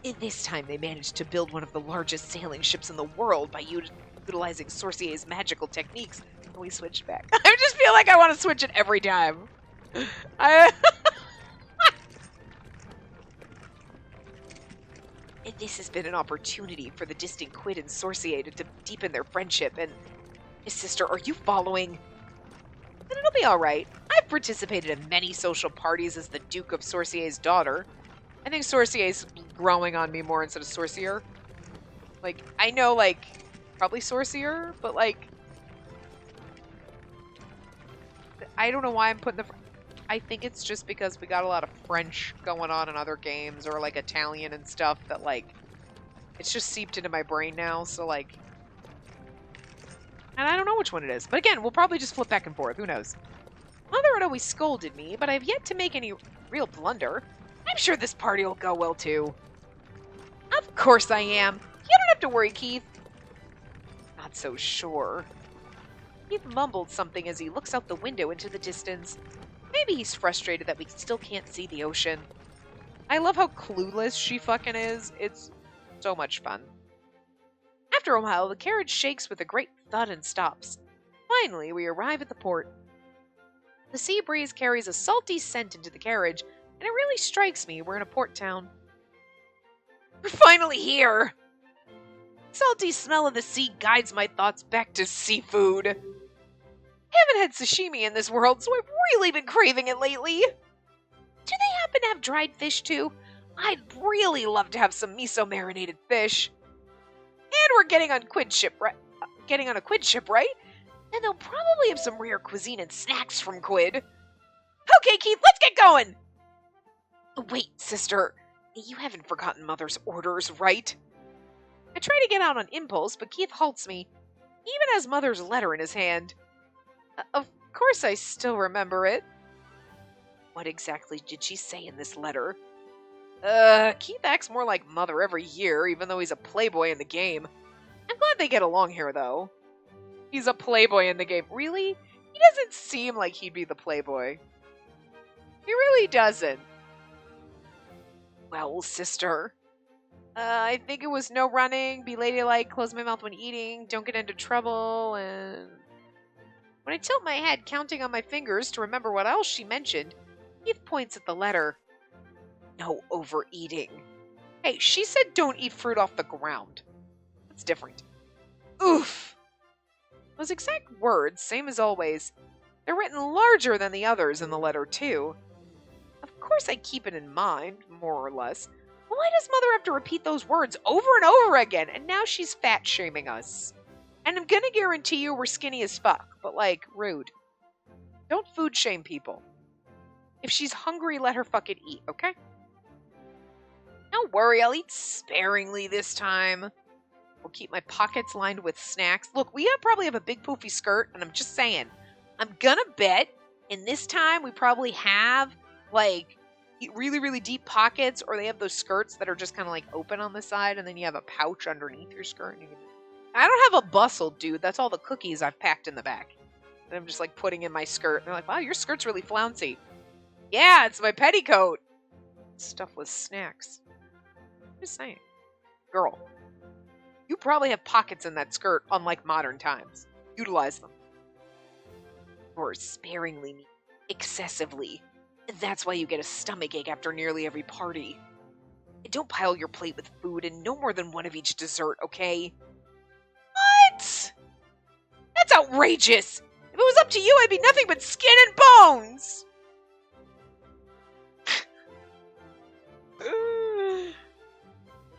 [SPEAKER 1] in this time they managed to build one of the largest sailing ships in the world by utilizing Sorcier's magical techniques. And we switched back. I just feel like I want to switch it every time. And this has been an opportunity for the distant Quid and Sorcier to deepen their friendship, and his sister, are you following? And it'll be alright. I've participated in many social parties as the Duke of Sorcier's daughter. I think Sorcier's growing on me more instead of Sorcier. Like, I know, like, probably Sorcier, but, like, I don't know why I'm putting the... I think it's just because we got a lot of French going on in other games, or, like, Italian and stuff that, like, it's just seeped into my brain now, so, like... And I don't know which one it is. But again, we'll probably just flip back and forth. Who knows? Mother had always scolded me, but I've yet to make any real blunder. I'm sure this party will go well, too. Of course I am. You don't have to worry, Keith. Not so sure. Keith mumbled something as he looks out the window into the distance. Maybe he's frustrated that we still can't see the ocean. I love how clueless she fucking is. It's so much fun. After a while, the carriage shakes with a great thud and stops. Finally, we arrive at the port. The sea breeze carries a salty scent into the carriage, and it really strikes me we're in a port town. We're finally here! Salty smell of the sea guides my thoughts back to seafood. I haven't had sashimi in this world, so I've really been craving it lately. Do they happen to have dried fish too? I'd really love to have some miso marinated fish. And we're getting on a quid ship, right? And they'll probably have some rare cuisine and snacks from Quid. Okay, Keith, let's get going! Wait, sister. You haven't forgotten Mother's orders, right? I try to get out on impulse, but Keith halts me. He even has Mother's letter in his hand. Of course I still remember it. What exactly did she say in this letter? Keith acts more like Mother every year, even though he's a playboy in the game. I'm glad they get along here, though. He's a playboy in the game. Really? He doesn't seem like he'd be the playboy. He really doesn't. Well, sister. I think it was no running, be ladylike, close my mouth when eating, don't get into trouble, and... When I tilt my head, counting on my fingers to remember what else she mentioned, Keith points at the letter. No overeating. Hey, she said don't eat fruit off the ground. That's different. Oof! Those exact words, same as always. They're written larger than the others in the letter, too. Of course I keep it in mind, more or less. Why does Mother have to repeat those words over and over again? And now she's fat-shaming us. And I'm gonna guarantee you we're skinny as fuck, but, like, rude. Don't food shame people. If she's hungry, let her fucking eat, okay? Don't worry, I'll eat sparingly this time. I'll keep my pockets lined with snacks. Look, we probably have a big poofy skirt, and I'm just saying, I'm gonna bet in this time we probably have, like, really, really deep pockets, or they have those skirts that are just kind of, like, open on the side, and then you have a pouch underneath your skirt. And I don't have a bustle, dude. That's all the cookies I've packed in the back. And I'm just, like, putting in my skirt. And they're like, wow, your skirt's really flouncy. Yeah, it's my petticoat. Stuff with snacks. Just saying. Girl, you probably have pockets in that skirt, unlike modern times. Utilize them. Or sparingly, excessively. That's why you get a stomachache after nearly every party. And don't pile your plate with food and no more than one of each dessert, okay? What? That's outrageous! If it was up to you, I'd be nothing but skin and bones!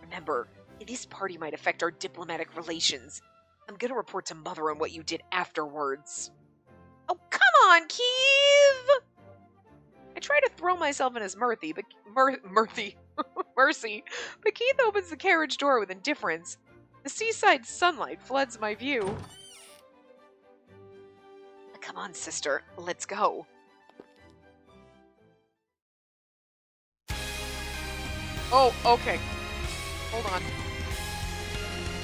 [SPEAKER 1] Remember, this party might affect our diplomatic relations. I'm gonna report to Mother on what you did afterwards. Oh, come on, Keith! I try to throw myself in his mercy, but Keith opens the carriage door with indifference. The seaside sunlight floods my view. Come on, sister, let's go. Oh, okay. Hold on.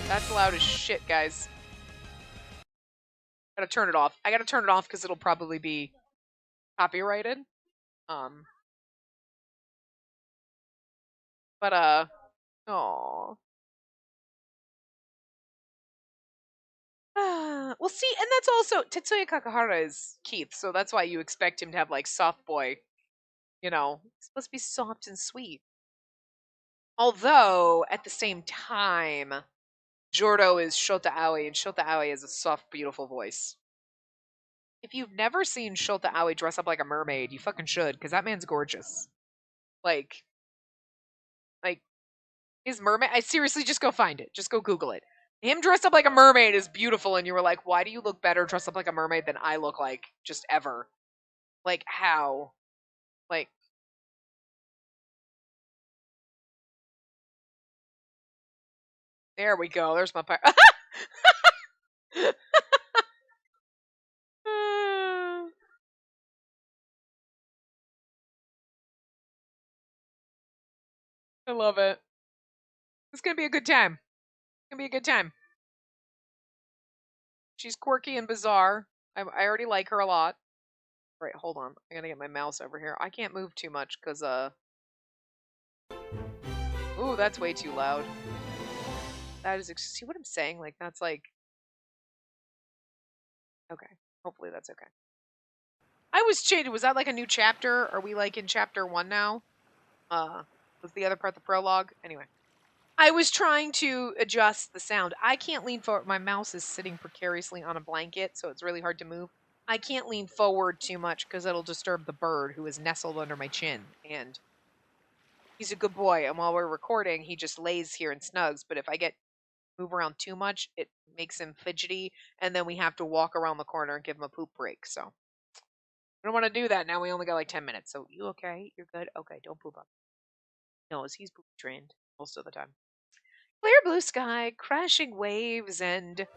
[SPEAKER 1] That's loud as shit, guys. Gotta turn it off. I gotta turn it off because it'll probably be copyrighted. Aww. Well, see, and that's also, Tetsuya Kakahara is Keith, so that's why you expect him to have, like, soft boy, you know, it's supposed to be soft and sweet. Although, at the same time, Jordo is Shota Aoi, and Shota Aoi has a soft, beautiful voice. If you've never seen Shota Aoi dress up like a mermaid, you fucking should, because that man's gorgeous. Like, his mermaid, I seriously, just go find it. Just go Google it. Him dressed up like a mermaid is beautiful, and you were like, why do you look better dressed up like a mermaid than I look like, just ever? Like, how? Like, there we go. There's my pirate. I love it. It's gonna be a good time. It's gonna be a good time. She's quirky and bizarre. I already like her a lot. Right, hold on. I gotta get my mouse over here. I can't move too much, because, Ooh, that's way too loud. That is... See what I'm saying? Like, that's like... Okay. Hopefully that's okay. I was changed. Was that, like, a new chapter? Are we, like, in chapter 1 now? Was the other part the prologue? Anyway. I was trying to adjust the sound. I can't lean forward. My mouse is sitting precariously on a blanket, so it's really hard to move. I can't lean forward too much because it'll disturb the bird who is nestled under my chin. And he's a good boy, and while we're recording, he just lays here and snugs. But if I move around too much, it makes him fidgety, and then we have to walk around the corner and give him a poop break. So we don't want to do that now. We only got like 10 minutes. So you okay? You're good? Okay, don't poop up. No, he's poop trained most of the time. Clear blue sky, crashing waves, and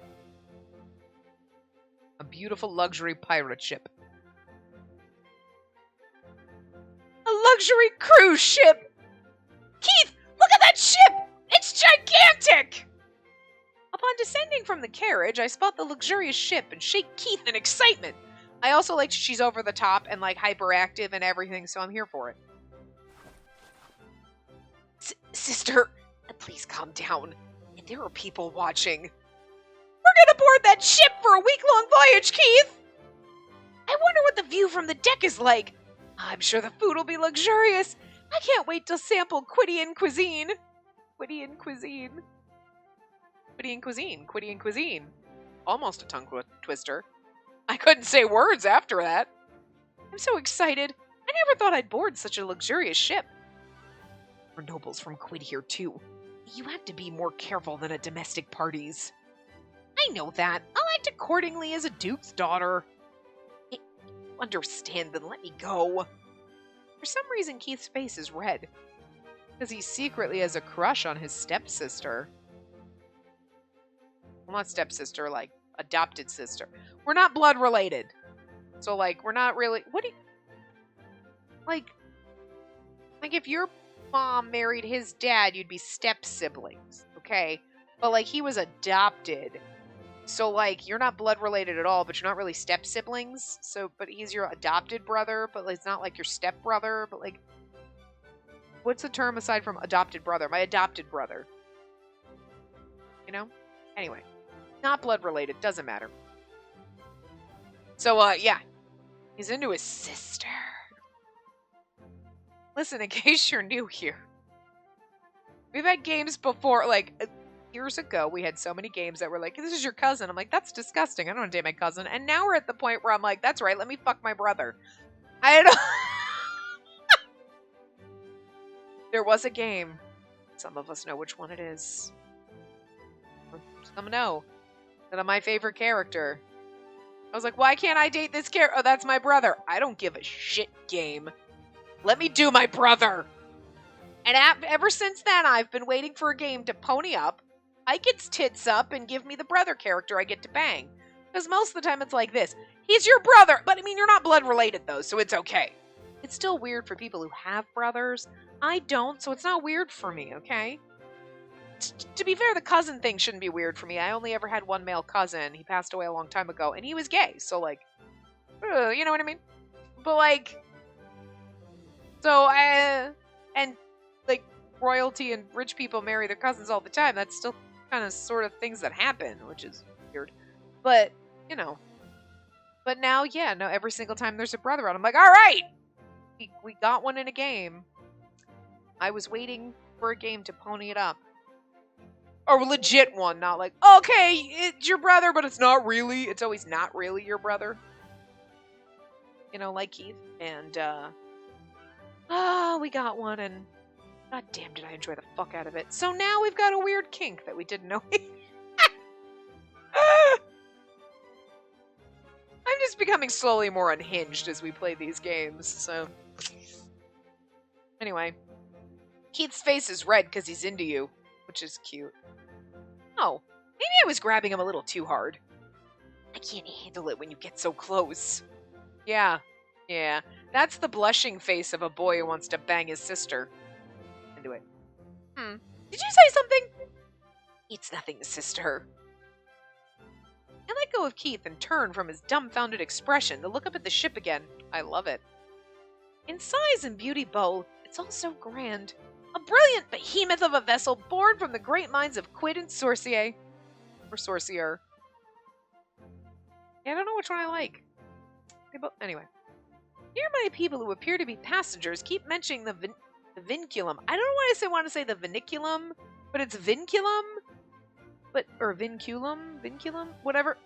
[SPEAKER 1] a beautiful luxury pirate ship. A luxury cruise ship! Keith, look at that ship! It's gigantic! Upon descending from the carriage, I spot the luxurious ship and shake Keith in excitement. I also like she's over the top and like hyperactive and everything, so I'm here for it. Sister, please calm down. And there are people watching. We're gonna board that ship for a week-long voyage, Keith! I wonder what the view from the deck is like. I'm sure the food will be luxurious. I can't wait to sample Quidian cuisine. Quidian cuisine. Quidian cuisine. Quidian cuisine. Almost a tongue twister. I couldn't say words after that. I'm so excited. I never thought I'd board such a luxurious ship. We're nobles from Quid here, too. You have to be more careful than at domestic parties. I know that. I'll act accordingly as a duke's daughter. If you understand, then let me go. For some reason, Keith's face is red. Because he secretly has a crush on his stepsister. Well, not stepsister, like, adopted sister. We're not blood related. So, like, we're not really... What do you... Like, if your mom married his dad, you'd be step-siblings, okay? But, like, he was adopted. So, like, you're not blood related at all, but you're not really step-siblings. So, but he's your adopted brother, but it's not like your step-brother. But, like, what's the term aside from adopted brother? My adopted brother. You know? Anyway. Not blood related. Doesn't matter. So, yeah. He's into his sister. Listen, in case you're new here. We've had games before, like, years ago, we had so many games that were like, this is your cousin. I'm like, that's disgusting. I don't want to date my cousin. And now we're at the point where I'm like, that's right. Let me fuck my brother. I don't... There was a game. Some of us know which one it is. Some know that I'm my favorite character. I was like, why can't I date this character? Oh, that's my brother. I don't give a shit, game. Let me do my brother. And ever since then, I've been waiting for a game to pony up, hike its tits up, and give me the brother character I get to bang. Because most of the time it's like this. He's your brother! But, I mean, you're not blood related, though, so it's okay. It's still weird for people who have brothers. I don't, so it's not weird for me, okay? To be fair, the cousin thing shouldn't be weird for me. I only ever had one male cousin. He passed away a long time ago, and he was gay. So, like, you know what I mean? But, like, so, and, like, royalty and rich people marry their cousins all the time. That's still kind of sort of things that happen, which is weird. But, you know. But now, yeah, no, every single time there's a brother out, I'm like, all right! We got one in a game. I was waiting for a game to pony it up. Or a legit one, not like, okay, it's your brother, but it's not really. It's always not really your brother. You know, like Keith. And, we got one, and god damn did I enjoy the fuck out of it. So now we've got a weird kink that we didn't know. I'm just becoming slowly more unhinged as we play these games, so... Anyway. Keith's face is red because he's into you, which is cute. Oh, maybe I was grabbing him a little too hard. I can't handle it when you get so close. Yeah. That's the blushing face of a boy who wants to bang his sister. Into it. Did you say something? It's nothing, sister. I let go of Keith and turned from his dumbfounded expression to look up at the ship again. I love it. In size and beauty both, it's all so grand. A brilliant behemoth of a vessel born from the great minds of Quid and Sorcier. Or Sorcier. Yeah, I don't know which one I like. Anyway. Nearby people who appear to be passengers keep mentioning the Vinculum. I don't know why I want to say the Vinculum, but it's Vinculum? Or Vinculum? Whatever.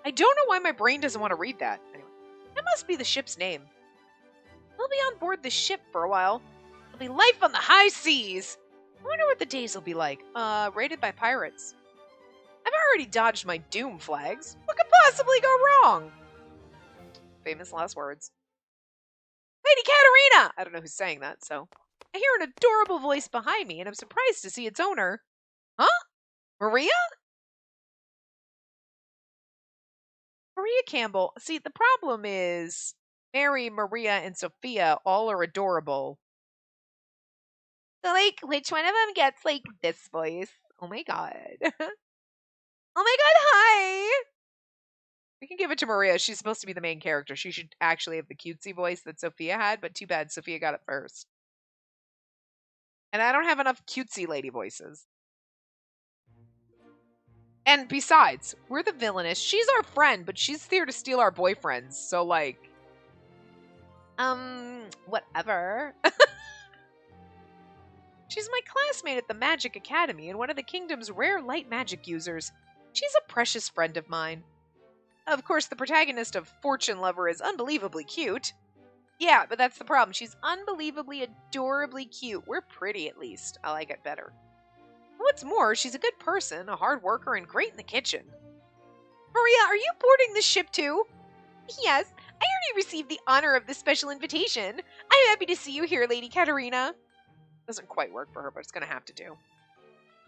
[SPEAKER 1] I don't know why my brain doesn't want to read that. Anyway. That must be the ship's name. We'll be on board the ship for a while. It'll be life on the high seas. I wonder what the days will be like. Raided by pirates. I've already dodged my doom flags. What could possibly go wrong? Famous last words. Lady Katarina! I don't know who's saying that, so. I hear an adorable voice behind me, and I'm surprised to see its owner. Huh? Maria? Maria Campbell. See, the problem is Mary, Maria, and Sophia all are adorable. So, like, which one of them gets, like, this voice? Oh my god. Oh my god, hi! can give it to Maria. She's supposed to be the main character. She should actually have the cutesy voice that Sophia had, but too bad Sophia got it first. And I don't have enough cutesy lady voices. And besides, we're the villainess. She's our friend, but she's there to steal our boyfriends. So, like, whatever. She's my classmate at the Magic Academy and one of the kingdom's rare light magic users. She's a precious friend of mine. Of course, the protagonist of Fortune Lover is unbelievably cute. Yeah, but that's the problem. She's unbelievably, adorably cute. We're pretty, at least. I like it better. What's more, she's a good person, a hard worker, and great in the kitchen. Maria, are you boarding the ship too? Yes, I already received the honor of this special invitation. I'm happy to see you here, Lady Katarina. Doesn't quite work for her, but it's going to have to do.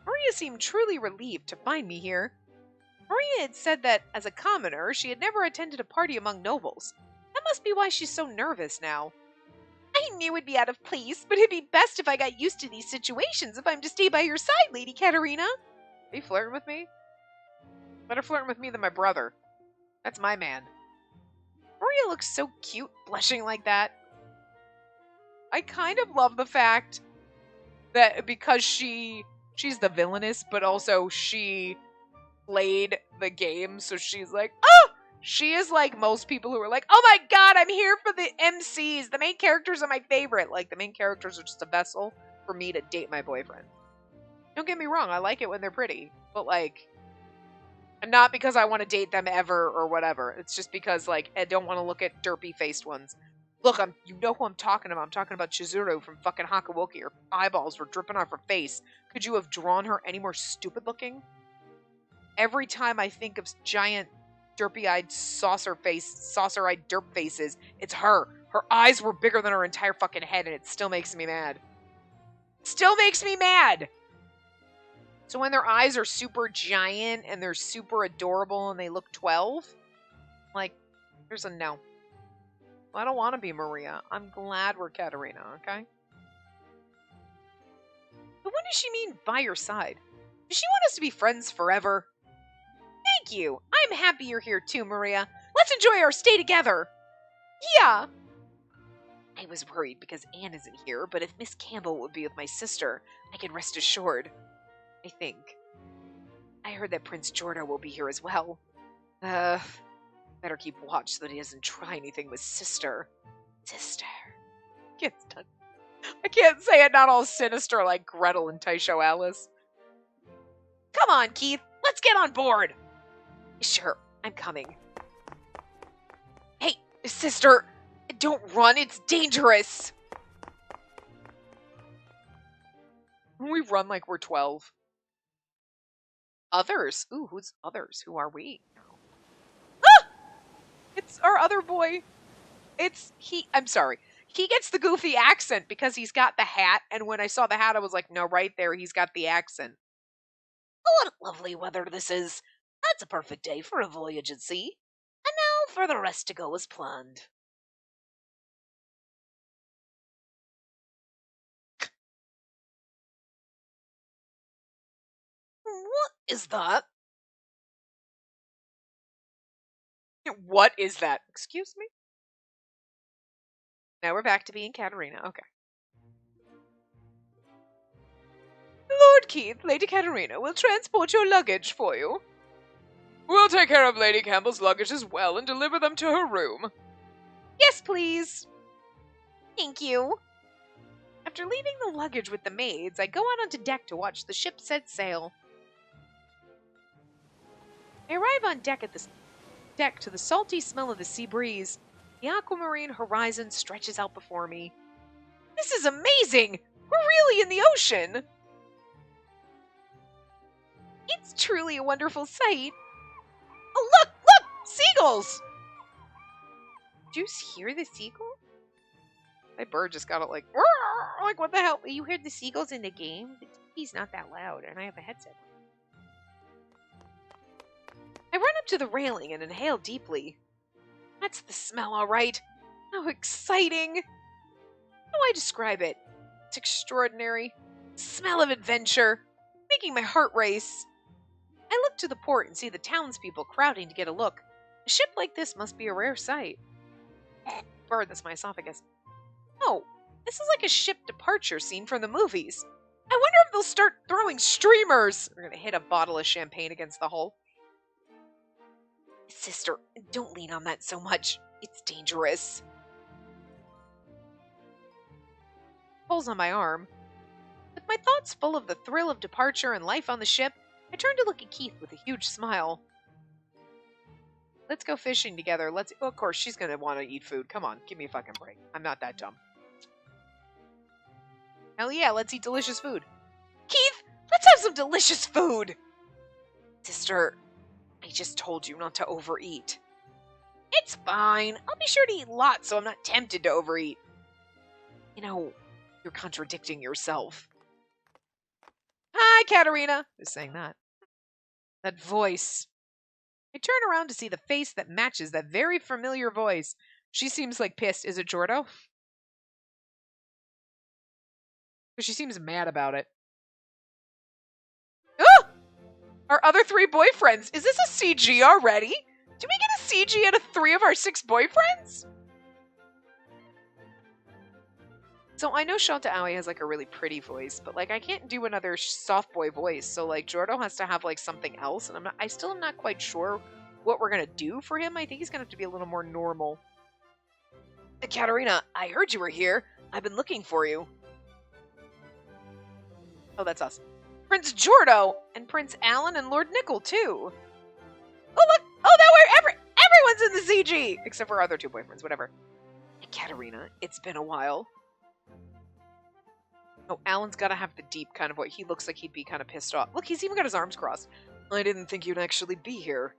[SPEAKER 1] Maria seemed truly relieved to find me here. Maria had said that, as a commoner, she had never attended a party among nobles. That must be why she's so nervous now. I knew it'd be out of place, but it'd be best if I got used to these situations if I'm to stay by your side, Lady Katarina. Are you flirting with me? Better flirting with me than my brother. That's my man. Maria looks so cute, blushing like that. I kind of love the fact that because she's the villainess, but also she played the game, so she's like, oh! She is like most people who are like, oh my god, I'm here for the MCs. The main characters are my favorite. Like, the main characters are just a vessel for me to date my boyfriend. Don't get me wrong, I like it when they're pretty. But, like, not because I want to date them ever or whatever. It's just because, like, I don't want to look at derpy-faced ones. Look, you know who I'm talking about. I'm talking about Chizuru from fucking Hakawoki. Her eyeballs were dripping off her face. Could you have drawn her any more stupid-looking? Every time I think of giant derpy-eyed saucer-eyed derp faces, it's her. Her eyes were bigger than her entire fucking head, and it still makes me mad. Still makes me mad! So when their eyes are super giant, and they're super adorable, and they look 12, like, there's a no. I don't want to be Maria. I'm glad we're Katarina, okay? But what does she mean, by your side? Does she want us to be friends forever? Thank you. I'm happy you're here too, Maria. Let's enjoy our stay together. Yeah. I was worried because Anne isn't here, but if Miss Campbell would be with my sister, I can rest assured. I think. I heard that Prince Jordo will be here as well. Better keep watch so that he doesn't try anything with sister. Sister. I can't say it not all sinister like Gretel and Taisho Alice. Come on, Keith. Let's get on board. Sure, I'm coming. Hey, sister, don't run. It's dangerous. We run like we're 12. Others? Ooh, who's others? Who are we? Ah! It's our other boy. I'm sorry. He gets the goofy accent because he's got the hat, and when I saw the hat, I was like, no, right there, he's got the accent. Oh, what lovely weather this is. That's a perfect day for a voyage at sea. And now for the rest to go as planned. What is that? What is that? Excuse me? Now we're back to being Katarina. Okay. Lord Keith, Lady Katarina will transport your luggage for you. We'll take care of Lady Campbell's luggage as well and deliver them to her room. Yes, please. Thank you. After leaving the luggage with the maids, I go out onto deck to watch the ship set sail. I arrive on deck to the salty smell of the sea breeze. The aquamarine horizon stretches out before me. This is amazing! We're really in the ocean! It's truly a wonderful sight. Oh, look! Seagulls! Did you hear the seagull? My bird just got it like, what the hell? You heard the seagulls in the game? He's not that loud, and I have a headset. I run up to the railing and inhale deeply. That's the smell, all right. How exciting. How do I describe it? It's extraordinary. Smell of adventure, making my heart race. I look to the port and see the townspeople crowding to get a look. A ship like this must be a rare sight. Bird, that's my esophagus. Oh, this is like a ship departure scene from the movies. I wonder if they'll start throwing streamers. We're gonna hit a bottle of champagne against the hull. Sister, don't lean on that so much. It's dangerous. Pulls on my arm. With my thoughts full of the thrill of departure and life on the ship, I turned to look at Keith with a huge smile. Let's go fishing together. Oh, of course, she's going to want to eat food. Come on, give me a fucking break. I'm not that dumb. Hell yeah, let's eat delicious food. Keith, let's have some delicious food! Sister, I just told you not to overeat. It's fine. I'll be sure to eat lots so I'm not tempted to overeat. You know, you're contradicting yourself. Hi, Katarina. Who's saying that? That voice. I turn around to see the face that matches that very familiar voice. She seems like pissed. Is it Jordo? Because she seems mad about it. Oh! Our other 3 boyfriends. Is this a CG already? Do we get a CG out of 3 of our 6 boyfriends? So I know Shota Aoi has like a really pretty voice, but like I can't do another soft boy voice. So like Jordo has to have like something else, and I still am not quite sure what we're gonna do for him. I think he's gonna have to be a little more normal. Katarina, I heard you were here. I've been looking for you. Oh, that's us. Prince Jordo and Prince Alan and Lord Nickel too. Oh look! Oh, that way everyone's in the CG except for our other 2 boyfriends. Whatever. Hey, Katarina, it's been a while. Oh, Alan's got to have the deep kind of voice. He looks like he'd be kind of pissed off. Look, he's even got his arms crossed. I didn't think you'd actually be here.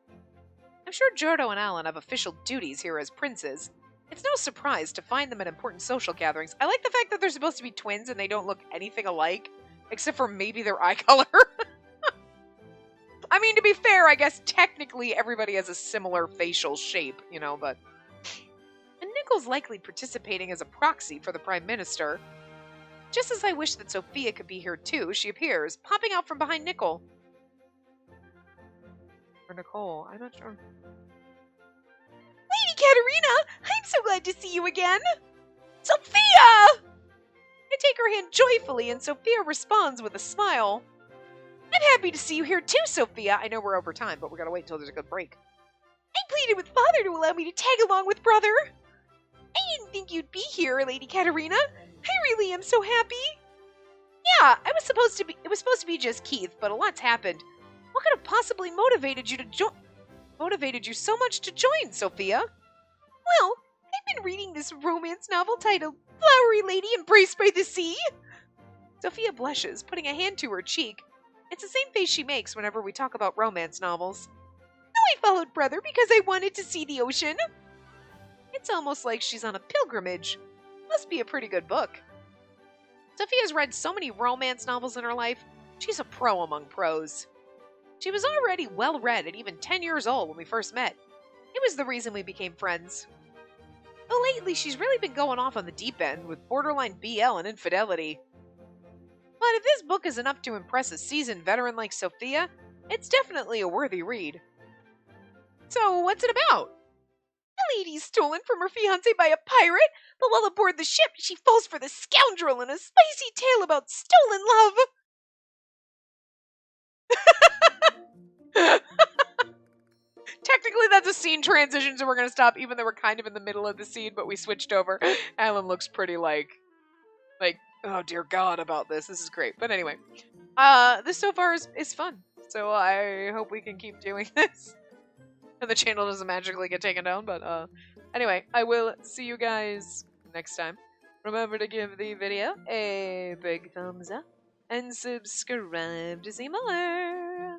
[SPEAKER 1] I'm sure Jordo and Alan have official duties here as princes. It's no surprise to find them at important social gatherings. I like the fact that they're supposed to be twins and they don't look anything alike, except for maybe their eye color. I mean, to be fair, I guess technically everybody has a similar facial shape, you know, but... And Nickel's likely participating as a proxy for the Prime Minister. Just as I wish that Sophia could be here too, she appears, popping out from behind Nickel. Or Nicole, I'm not sure. Lady Katarina! I'm so glad to see you again! Sophia! I take her hand joyfully and Sophia responds with a smile. I'm happy to see you here too, Sophia. I know we're over time, but we're gonna wait until there's a good break. I pleaded with Father to allow me to tag along with Brother. I didn't think you'd be here, Lady Katarina. I really am so happy. Yeah, it was supposed to be just Keith, but a lot's happened. What could have possibly motivated you so much to join, Sophia? Well, I've been reading this romance novel titled Flowery Lady Embraced by the Sea. Sophia blushes, putting a hand to her cheek. It's the same face she makes whenever we talk about romance novels. No, I followed Brother because I wanted to see the ocean. It's almost like she's on a pilgrimage. Must be a pretty good book. Sophia's read so many romance novels in her life. She's a pro among pros. She was already well read at even 10 years old when we first met. It was the reason we became friends. But lately, she's really been going off on the deep end with borderline BL and infidelity. But if this book is enough to impress a seasoned veteran like Sophia, it's definitely a worthy read. So, what's it about? A lady's stolen from her fiancé by a pirate, but while aboard the ship, she falls for the scoundrel in a spicy tale about stolen love. Technically, that's a scene transition, so we're going to stop, even though we're kind of in the middle of the scene, but we switched over. Alan looks pretty like, oh dear God, about this. This is great. But anyway, this so far is fun. So I hope we can keep doing this. And the channel doesn't magically get taken down, but anyway, I will see you guys next time. Remember to give the video a big thumbs up and subscribe to see more.